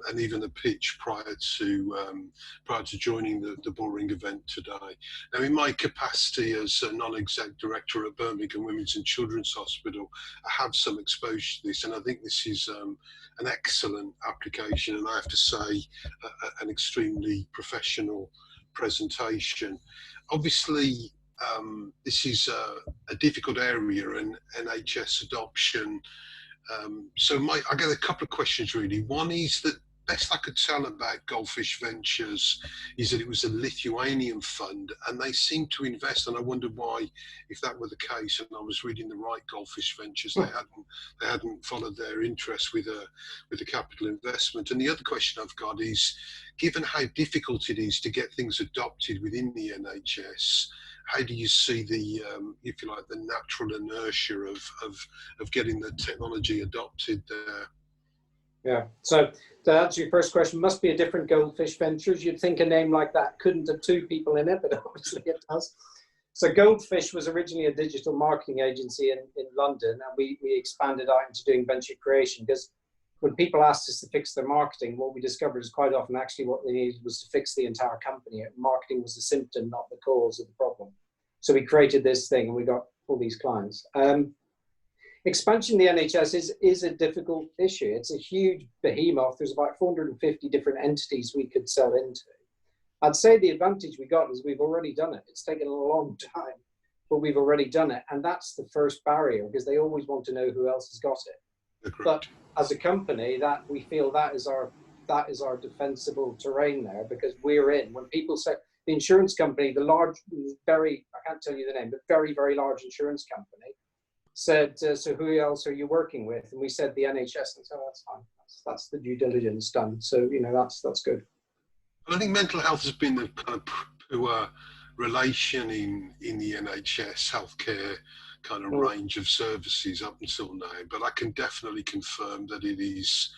and even the pitch prior to joining the BullRing event today. Now, in my capacity as a non-exec director at Birmingham Women's and Children's Hospital, I have some exposure to this, and I think this is an excellent application, and I have to say an extremely professional presentation. Obviously, this is a difficult area, and NHS adoption. So I get a couple of questions really. One is that best I could tell about Goldfish Ventures is that it was a Lithuanian fund, and they seemed to invest, and I wondered why, if that were the case, and I was reading the right Goldfish Ventures, they hadn't followed their interest with a capital investment. And the other question I've got is, given how difficult it is to get things adopted within the NHS, how do you see the, if you like, the natural inertia of getting the technology adopted there? Yeah, so to answer your first question, must be a different Goldfish Ventures. You'd think a name like that couldn't have two people in it, but obviously it does. So Goldfish was originally a digital marketing agency in London, and we expanded out into doing venture creation, because when people asked us to fix their marketing, what we discovered is quite often actually what they needed was to fix the entire company. Marketing was the symptom, not the cause of the problem. So we created this thing and we got all these clients. Expansion in the NHS is a difficult issue. It's a huge behemoth. There's about 450 different entities we could sell into. I'd say the advantage we got is we've already done it. It's taken a long time, but we've already done it. And that's the first barrier, because they always want to know who else has got it. But as a company, that we feel that is our defensible terrain there, because we're in. When people say the insurance company, the large, very, I can't tell you the name, but very, very large insurance company said, so who else are you working with? And we said the NHS, and so that's fine. That's the due diligence done. So, you know, that's good. I think mental health has been the kind of poor relation in the NHS healthcare kind of range of services up until now, but I can definitely confirm that it is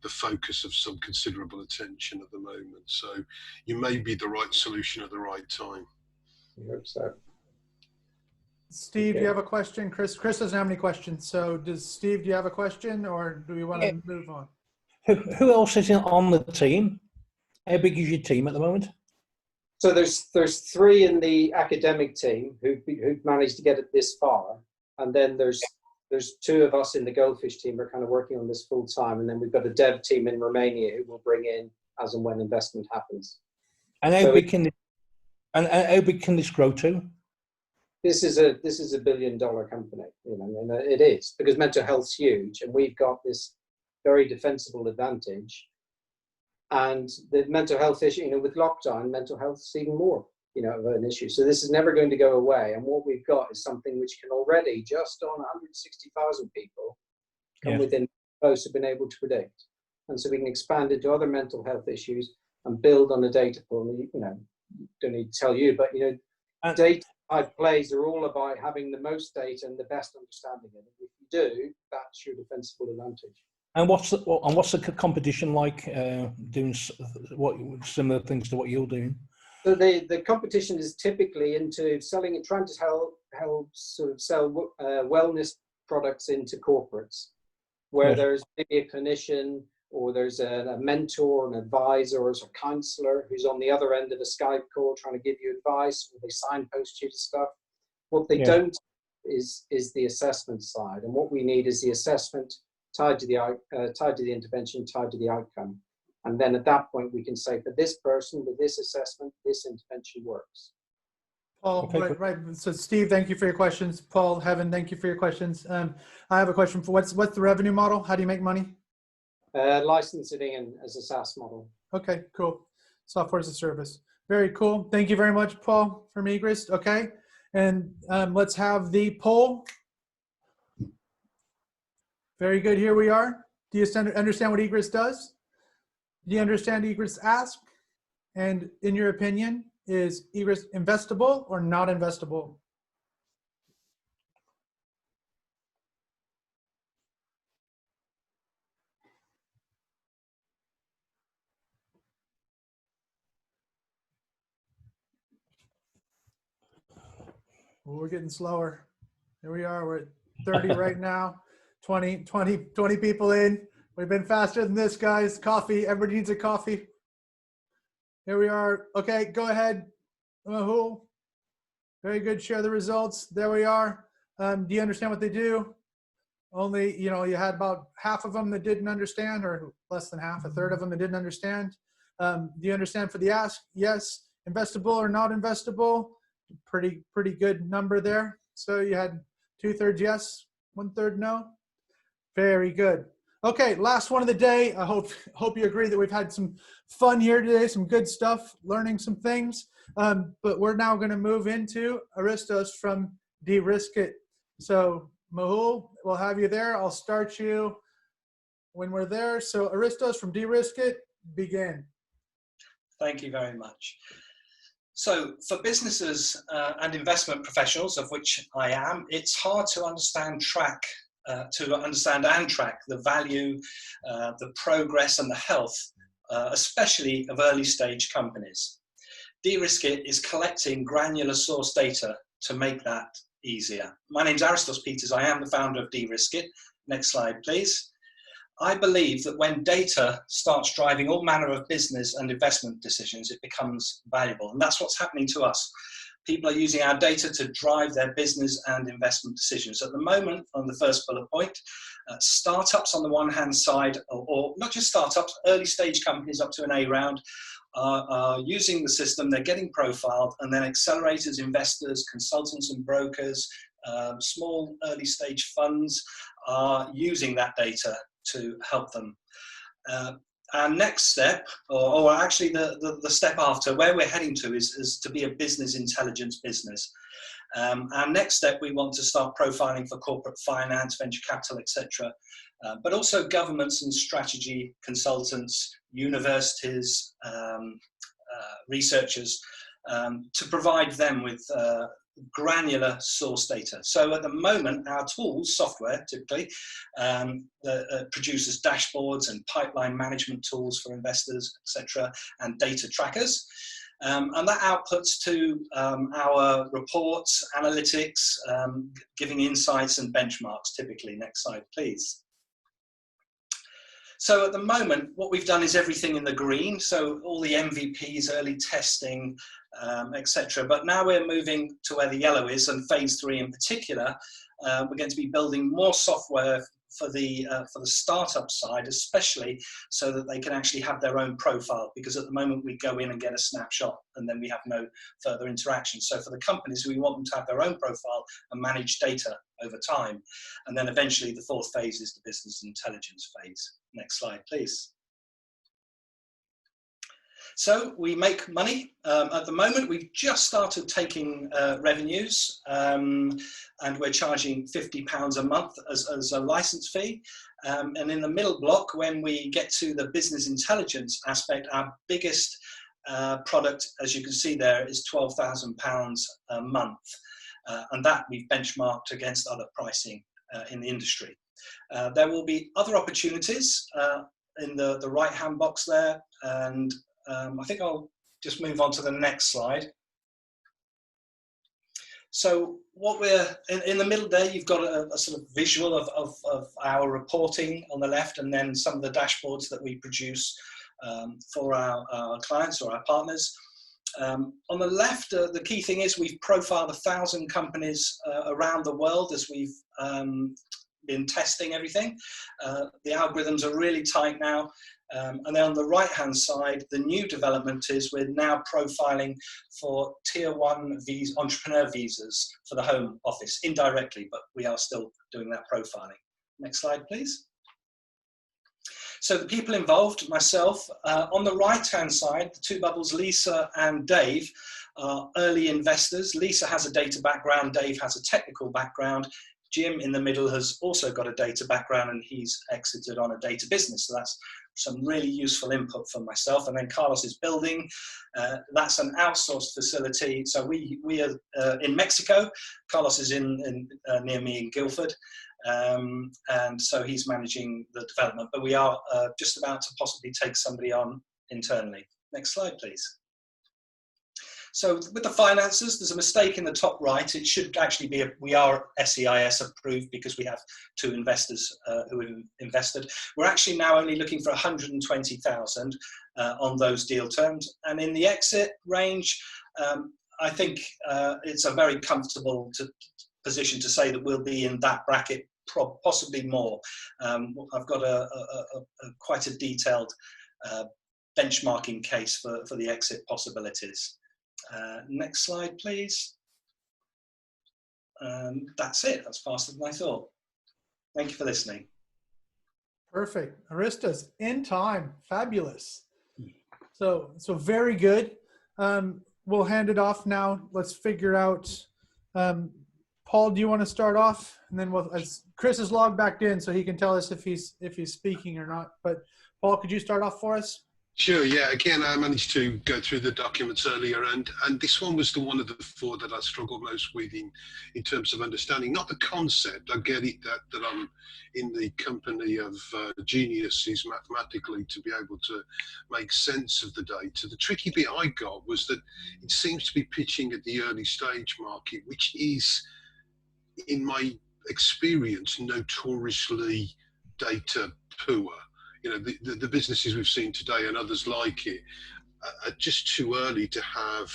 the focus of some considerable attention at the moment. So you may be the right solution at the right time. I hope so. Steve, do you have a question? Chris doesn't have any questions. So does Steve, do you have a question, or do we want to move on? Who else is on the team? How big is your team at the moment? So there's 3 in the academic team who've managed to get it this far, and then there's 2 of us in the Goldfish team who are kind of working on this full time, and then we've got a dev team in Romania who will bring in as and when investment happens. And how big can this grow to? This is a $1 billion company, you know, and it is, because mental health's huge, and we've got this very defensible advantage. And the mental health issue, you know, with lockdown, mental health is even more, you know, of an issue. So this is never going to go away. And what we've got is something which can already, just on 160,000 people, come within close to being able to predict. And so we can expand it to other mental health issues and build on a data pool. You know, don't need to tell you, but, you know, data type plays are all about having the most data and the best understanding of it. If you do, that's your defensible advantage. And what's the competition like, doing similar things to what you're doing? So the competition is typically into selling and trying to help sort of sell wellness products into corporates, where there's maybe a clinician, or there's a mentor, an advisor, or a counselor who's on the other end of a Skype call trying to give you advice, or they signpost you to stuff. What they don't is the assessment side, and what we need is the assessment tied to the intervention, tied to the outcome. And then at that point, we can say, for this person, with this assessment, this intervention works. Paul, right. So Steve, thank you for your questions. Paul, Heaven, thank you for your questions. I have a question for what's the revenue model? How do you make money? Licensing and as a SaaS model. Okay, cool. Software as a service. Very cool. Thank you very much, Paul, from Egrist. Okay, and let's have the poll. Very good. Here we are. Do you understand what Egrist does? Do you understand Egrist Ask? And in your opinion, is Egrist investable or not investable? Well, we're getting slower. Here we are. We're at 30 right now. 20 people in. We've been faster than this, guys. Coffee. Everybody needs a coffee. Here we are. Okay, go ahead. Mahul. Very good. Share the results. There we are. Do you understand what they do? Only, you know, you had about half of them that didn't understand, or less than half, a third of them that didn't understand. Do you understand for the ask? Yes. Investable or not investable? Pretty good number there. So you had 2/3 yes, 1/3 no. Very good. Okay, last one of the day. I hope you agree that we've had some fun here today, some good stuff, learning some things. But we're now going to move into Aristos from DRisk.it. So Mahul, we'll have you there. I'll start you when we're there. So Aristos from DRisk.it, begin. Thank you very much. So for businesses and investment professionals, of which I am, it's hard to understand and track the value, the progress and the health, especially of early stage companies. DRisk.it is collecting granular source data to make that easier. My name is Aristos Peters. I am the founder of DRisk.it. Next slide, please. I believe that when data starts driving all manner of business and investment decisions, it becomes valuable. And that's what's happening to us. People are using our data to drive their business and investment decisions. At the moment, on the first bullet point, startups on the one hand side, or not just startups, early stage companies up to an A round, are using the system, they're getting profiled, and then accelerators, investors, consultants and brokers, small early stage funds are using that data to help them. Our next step, or actually the step after, where we're heading to is to be a business intelligence business. Our next step, we want to start profiling for corporate finance, venture capital, etc. But also governments and strategy consultants, universities, researchers, to provide them with granular source data. So at the moment, our tools, software typically, produces dashboards and pipeline management tools for investors, etc., and data trackers. And that outputs to our reports, analytics, giving insights and benchmarks typically. Next slide, please. So at the moment, what we've done is everything in the green. So all the MVPs, early testing, etc. But now we're moving to where the yellow is, and phase 3 in particular. We're going to be building more software for the startup side, especially so that they can actually have their own profile, because at the moment we go in and get a snapshot and then we have no further interaction. So for the companies, we want them to have their own profile and manage data over time. And then eventually the 4th phase is the business intelligence phase. Next slide, please. So we make money. At the moment, we've just started taking revenues, and we're charging £50 a month as a license fee. And in the middle block, when we get to the business intelligence aspect, our biggest product, as you can see there, is £12,000 a month. And that we've benchmarked against other pricing in the industry. There will be other opportunities in the right-hand box there, and I think I'll just move on to the next slide. So what we're in the middle there, you've got a sort of visual of our reporting on the left, and then some of the dashboards that we produce for our clients or our partners. On the left, the key thing is we've profiled 1,000 companies around the world as we've been testing everything. The algorithms are really tight now. And then on the right-hand side, the new development is we're now profiling for tier 1 entrepreneur visas for the Home Office, indirectly, but we are still doing that profiling. Next slide, please. So the people involved, myself, on the right-hand side, the 2 bubbles, Lisa and Dave, are early investors. Lisa has a data background, Dave has a technical background. Jim in the middle has also got a data background, and he's exited on a data business. So that's some really useful input for myself. And then Carlos is building. That's an outsourced facility. So we are in Mexico. Carlos is near me in Guildford. And so he's managing the development. But we are just about to possibly take somebody on internally. Next slide, please. So with the finances, there's a mistake in the top right. It should actually be we are SEIS approved because we have 2 investors who have invested. We're actually now only looking for 120,000 on those deal terms. And in the exit range, I think it's a very comfortable position to say that we'll be in that bracket, possibly more. I've got quite a detailed benchmarking case for the exit possibilities. Next slide, please. That's it. That's faster than I thought. Thank you for listening. Perfect. Arista's in time. Fabulous. So very good. We'll hand it off now. Let's figure out. Paul, do you want to start off? And then as Chris is logged back in, so he can tell us if he's speaking or not. But Paul, could you start off for us? Sure, yeah. Again, I managed to go through the documents earlier, and this one was the one of the 4 that I struggled most with in terms of understanding. Not the concept, I get it that I'm in the company of geniuses mathematically to be able to make sense of the data. The tricky bit I got was that it seems to be pitching at the early stage market, which is, in my experience, notoriously data poor. You know, the businesses we've seen today and others like it are just too early to have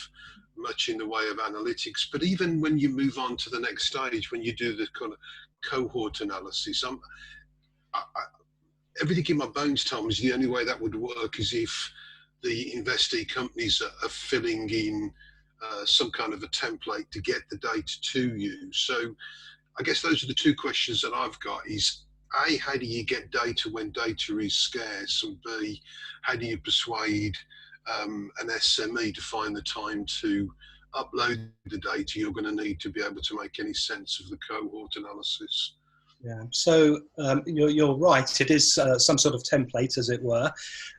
much in the way of analytics. But even when you move on to the next stage, when you do the kind of cohort analysis, everything in my bones tell me the only way that would work is if the investee companies are filling in some kind of a template to get the data to you. So I guess those are the two questions that I've got is, A, how do you get data when data is scarce? And B, how do you persuade an SME to find the time to upload the data you're going to need to be able to make any sense of the cohort analysis? Yeah, so you're right. It is some sort of template, as it were.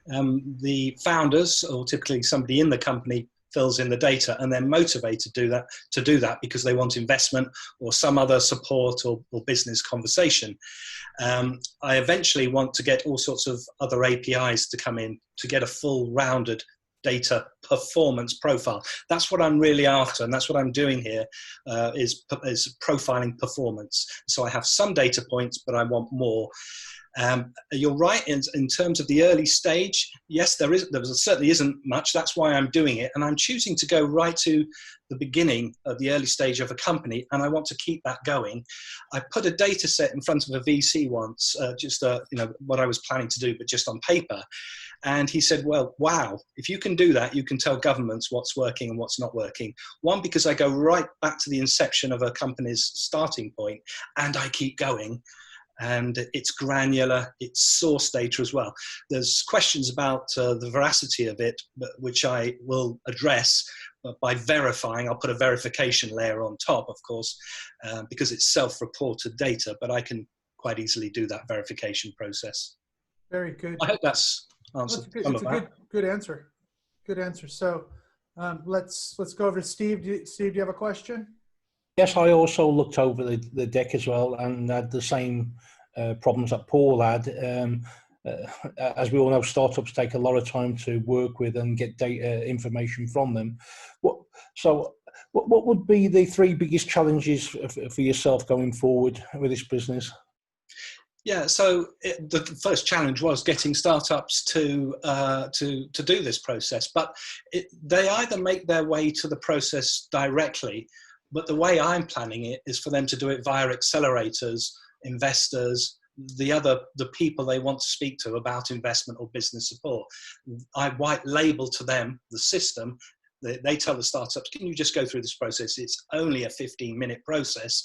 The founders, or typically somebody in the company, fills in the data, and they're motivated to do that because they want investment or some other support or business conversation. I eventually want to get all sorts of other APIs to come in to get a full rounded data performance profile. That's what I'm really after, and that's what I'm doing here, is profiling performance. So I have some data points, but I want more. You're right in terms of the early stage. Yes, there certainly isn't much. That's why I'm doing it, and I'm choosing to go right to the beginning of the early stage of a company, and I want to keep that going. I put a data set in front of a VC once, just what I was planning to do, but just on paper. And he said, well, wow, if you can do that, you can tell governments what's working and what's not working. One, because I go right back to the inception of a company's starting point, and I keep going. And it's granular, it's source data as well. There's questions about the veracity of it, which I will address by verifying. I'll put a verification layer on top, of course, because it's self-reported data, but I can quite easily do that verification process. Very good. I hope that's answered. It's a good answer. Good answer. So let's go over to Steve. Steve, do you have a question? Yes, I also looked over the deck as well and had the same problems that Paul had. As we all know, startups take a lot of time to work with and get data information from them. What would be the three biggest challenges for yourself going forward with this business? Yeah, so the first challenge was getting startups to do this process, but they either make their way to the process directly, but the way I'm planning it is for them to do it via accelerators, investors, the people they want to speak to about investment or business support. I white label to them the system. They tell the startups, can you just go through this process? It's only a 15-minute process.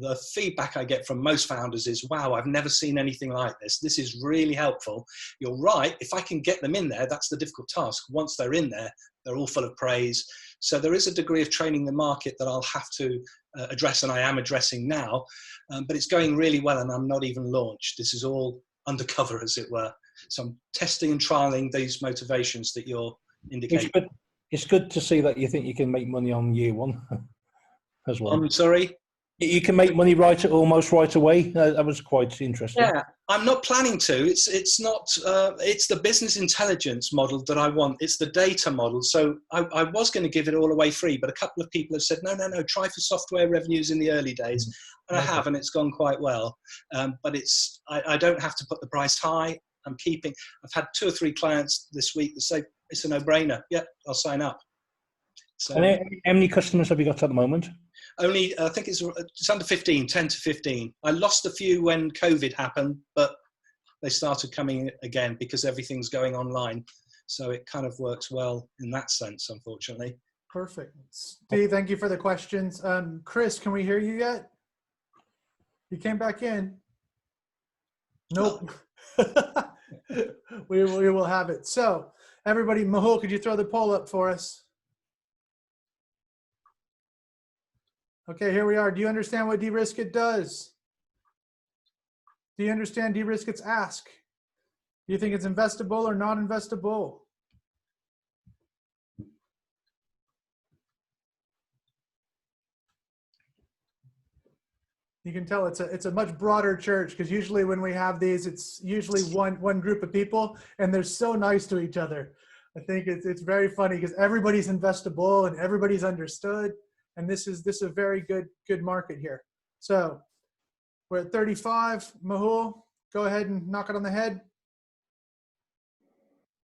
The feedback I get from most founders is, wow, I've never seen anything like this. This is really helpful. You're right. If I can get them in there, that's the difficult task. Once they're in there, they're all full of praise. So there is a degree of training the market that I'll have to address, and I am addressing now, but it's going really well, and I'm not even launched. This is all undercover, as it were. So I'm testing and trialing these motivations that you're indicating. It's good to see that you think you can make money on year one as well. I'm sorry? You can make money almost right away. That was quite interesting. Yeah, I'm not planning to. It's not. It's the business intelligence model that I want. It's the data model. So I was going to give it all away free, but a couple of people have said, no, try for software revenues in the early days. And I have, and it's gone quite well. But I don't have to put the price high. I've had 2 or 3 clients this week that say, it's a no-brainer. Yeah, I'll sign up. So, and how many customers have you got at the moment? Only, I think it's under 15, 10 to 15. I lost a few when COVID happened, but they started coming again because everything's going online. So it kind of works well in that sense, unfortunately. Perfect. Steve, thank you for the questions. Chris, can we hear you yet? You came back in. Nope. We will have it. So everybody, Mahul, could you throw the poll up for us? Okay, here we are. Do you understand what DRisk.it does? Do you understand DRisk.it's ask? Do you think it's investable or not investable? You can tell it's a much broader church, because usually when we have these, it's usually one group of people, and they're so nice to each other. I think it's very funny because everybody's investable and everybody's understood. And this is a very good market here. So we're at 35. Mahul, go ahead and knock it on the head.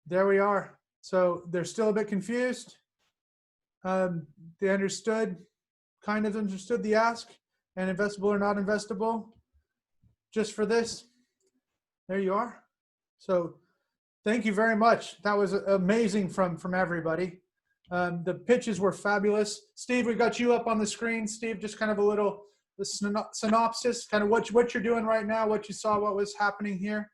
There we are. So they're still a bit confused. They kind of understood the ask, and investable or not investable. Just for this, there you are. So Thank you very much. That was amazing from everybody. The pitches were fabulous. Steve, we got you up on the screen. Steve, just kind of a little synopsis, kind of what you're doing right now, what you saw, what was happening here.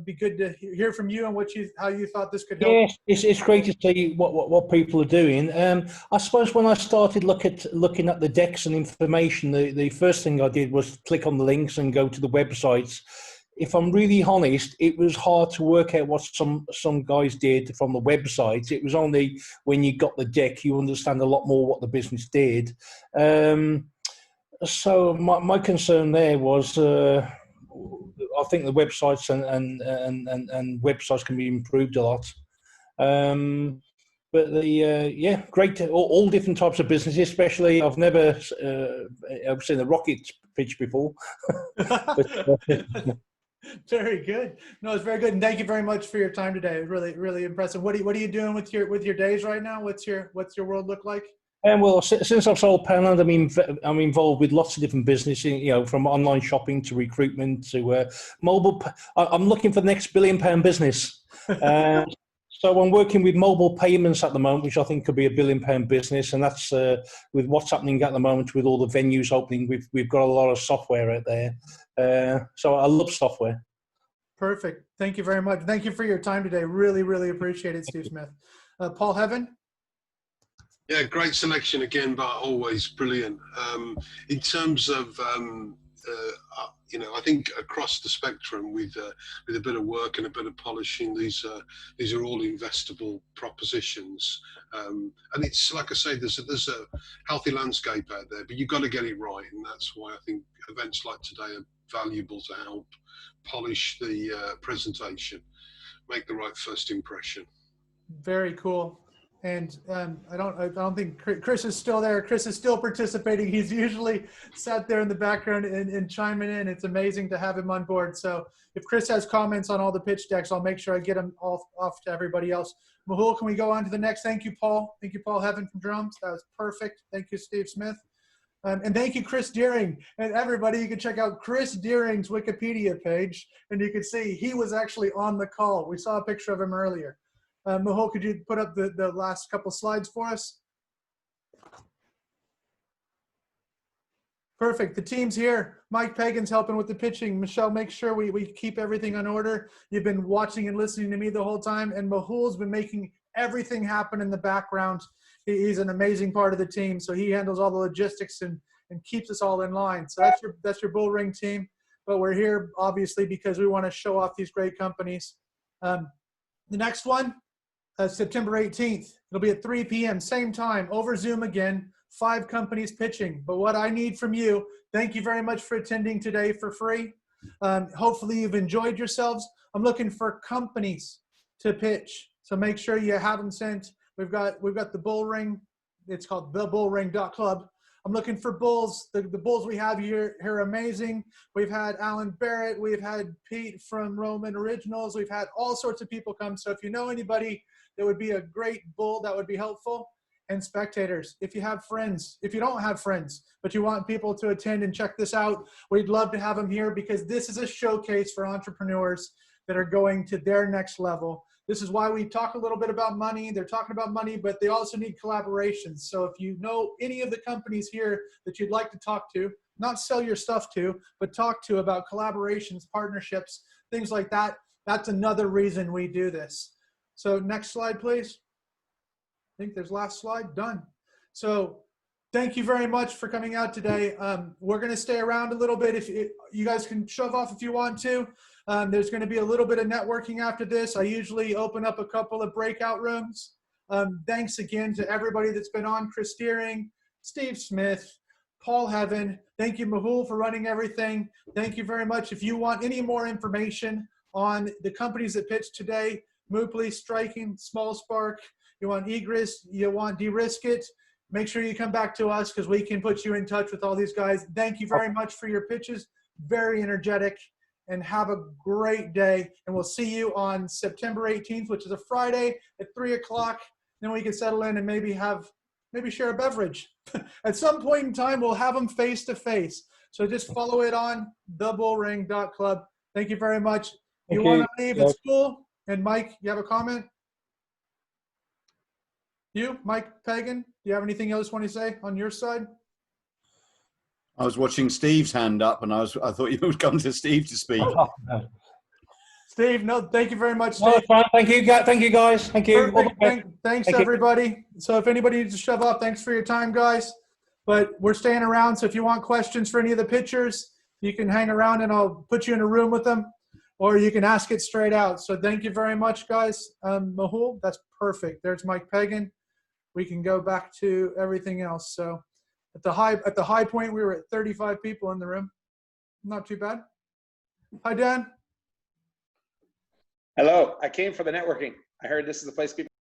Be good to hear from you and how you thought this could help. Yes, it's great to see what people are doing. I suppose when I started looking at the decks and information, the first thing I did was click on the links and go to the websites. If I'm really honest, it was hard to work out what some guys did from the websites. It was only when you got the deck you understand a lot more what the business did. So my concern there was I think the websites and websites can be improved a lot. But great. All different types of businesses, especially I've never seen a rocket pitch before. Very good. No, it's very good, and thank you very much for your time today. Really, really impressive. What are you doing with your days right now? What's your world look like? Well, since I've sold Poundland, I'm involved with lots of different businesses. From online shopping to recruitment to mobile. I'm looking for the next £1 billion business. So I'm working with mobile payments at the moment, which I think could be £1 billion business, and that's with what's happening at the moment with all the venues opening. We've got a lot of software out there, so I love software. Perfect. Thank you very much. Thank you for your time today. Really, really appreciate it, Steve Smith. Paul Heaven. Yeah, great selection again, but always brilliant. In terms of, I think across the spectrum, with a bit of work and a bit of polishing, these are all investable propositions. And it's like I say, there's a healthy landscape out there, but you've got to get it right, and that's why I think events like today are valuable to help polish the presentation, make the right first impression. Very cool. And I don't think Chris is still there. Chris is still participating. He's usually sat there in the background and chiming in. It's amazing to have him on board. So if Chris has comments on all the pitch decks, I'll make sure I get them off to everybody else. Mahul, can we go on to the next? Thank you, Paul. Thank you, Paul Heaven from drums. That was perfect. Thank you, Steve Smith. And thank you, Chris Deering. And everybody, you can check out Chris Deering's Wikipedia page, and you can see he was actually on the call. We saw a picture of him earlier. Mahul, could you put up the last couple slides for us? Perfect. The team's here. Mike Pagan's helping with the pitching. Michelle, make sure we keep everything in order. You've been watching and listening to me the whole time, and Mahul's been making everything happen in the background. He's an amazing part of the team, so he handles all the logistics and keeps us all in line. So that's your BullRing team. But we're here, obviously, because we want to show off these great companies. The next one, September 18th. It'll be at 3 p.m., same time, over Zoom again, 5 companies pitching. But what I need from you, thank you very much for attending today for free. Hopefully you've enjoyed yourselves. I'm looking for companies to pitch. So make sure you have them sent. We've got the BullRing. It's called thebullring.club. I'm looking for bulls. The bulls we have here are amazing. We've had Alan Barrett. We've had Pete from Roman Originals. We've had all sorts of people come. So if you know anybody that would be a great bull, that would be helpful. And spectators, if you have friends, if you don't have friends, but you want people to attend and check this out, we'd love to have them here because this is a showcase for entrepreneurs that are going to their next level. This is why we talk a little bit about money. They're talking about money, but they also need collaborations. So if you know any of the companies here that you'd like to talk to, not sell your stuff to, but talk to about collaborations, partnerships, things like that, that's another reason we do this. So next slide, please. I think there's last slide, done. So thank you very much for coming out today. We're gonna stay around a little bit. If you guys can shove off if you want to. There's gonna be a little bit of networking after this. I usually open up a couple of breakout rooms. Thanks again to everybody that's been on, Chris Deering, Steve Smith, Paul Heaven. Thank you, Mahul, for running everything. Thank you very much. If you want any more information on the companies that pitched today, Mooply, Strykin, Small Spark, you want Egrist, you want DRisk.it, make sure you come back to us because we can put you in touch with all these guys. Thank you very much for your pitches. Very energetic, and have a great day. And we'll see you on September 18th, which is a Friday at 3 o'clock. Then we can settle in and maybe share a beverage. At some point in time, we'll have them face to face. So just follow it on thebullring.club. Thank you very much. If you want to leave, it's cool. And Mike, you have a comment? You, Mike Pagan, do you have anything else you want to say on your side? I was watching Steve's hand up, and I thought you would come to Steve to speak. Steve, no, thank you very much, Steve. No, fine. Thank you, guys. Thank you. Perfect. Thanks, Thank everybody. you. So if anybody needs to shove off, thanks for your time, guys. But we're staying around, so if you want questions for any of the pictures, you can hang around and I'll put you in a room with them, or you can ask it straight out. So thank you very much, guys. Mahul, that's perfect. There's Mike Pagan. We can go back to everything else. So at the high point, we were at 35 people in the room. Not too bad. Hi, Dan. Hello. I came for the networking. I heard this is the place people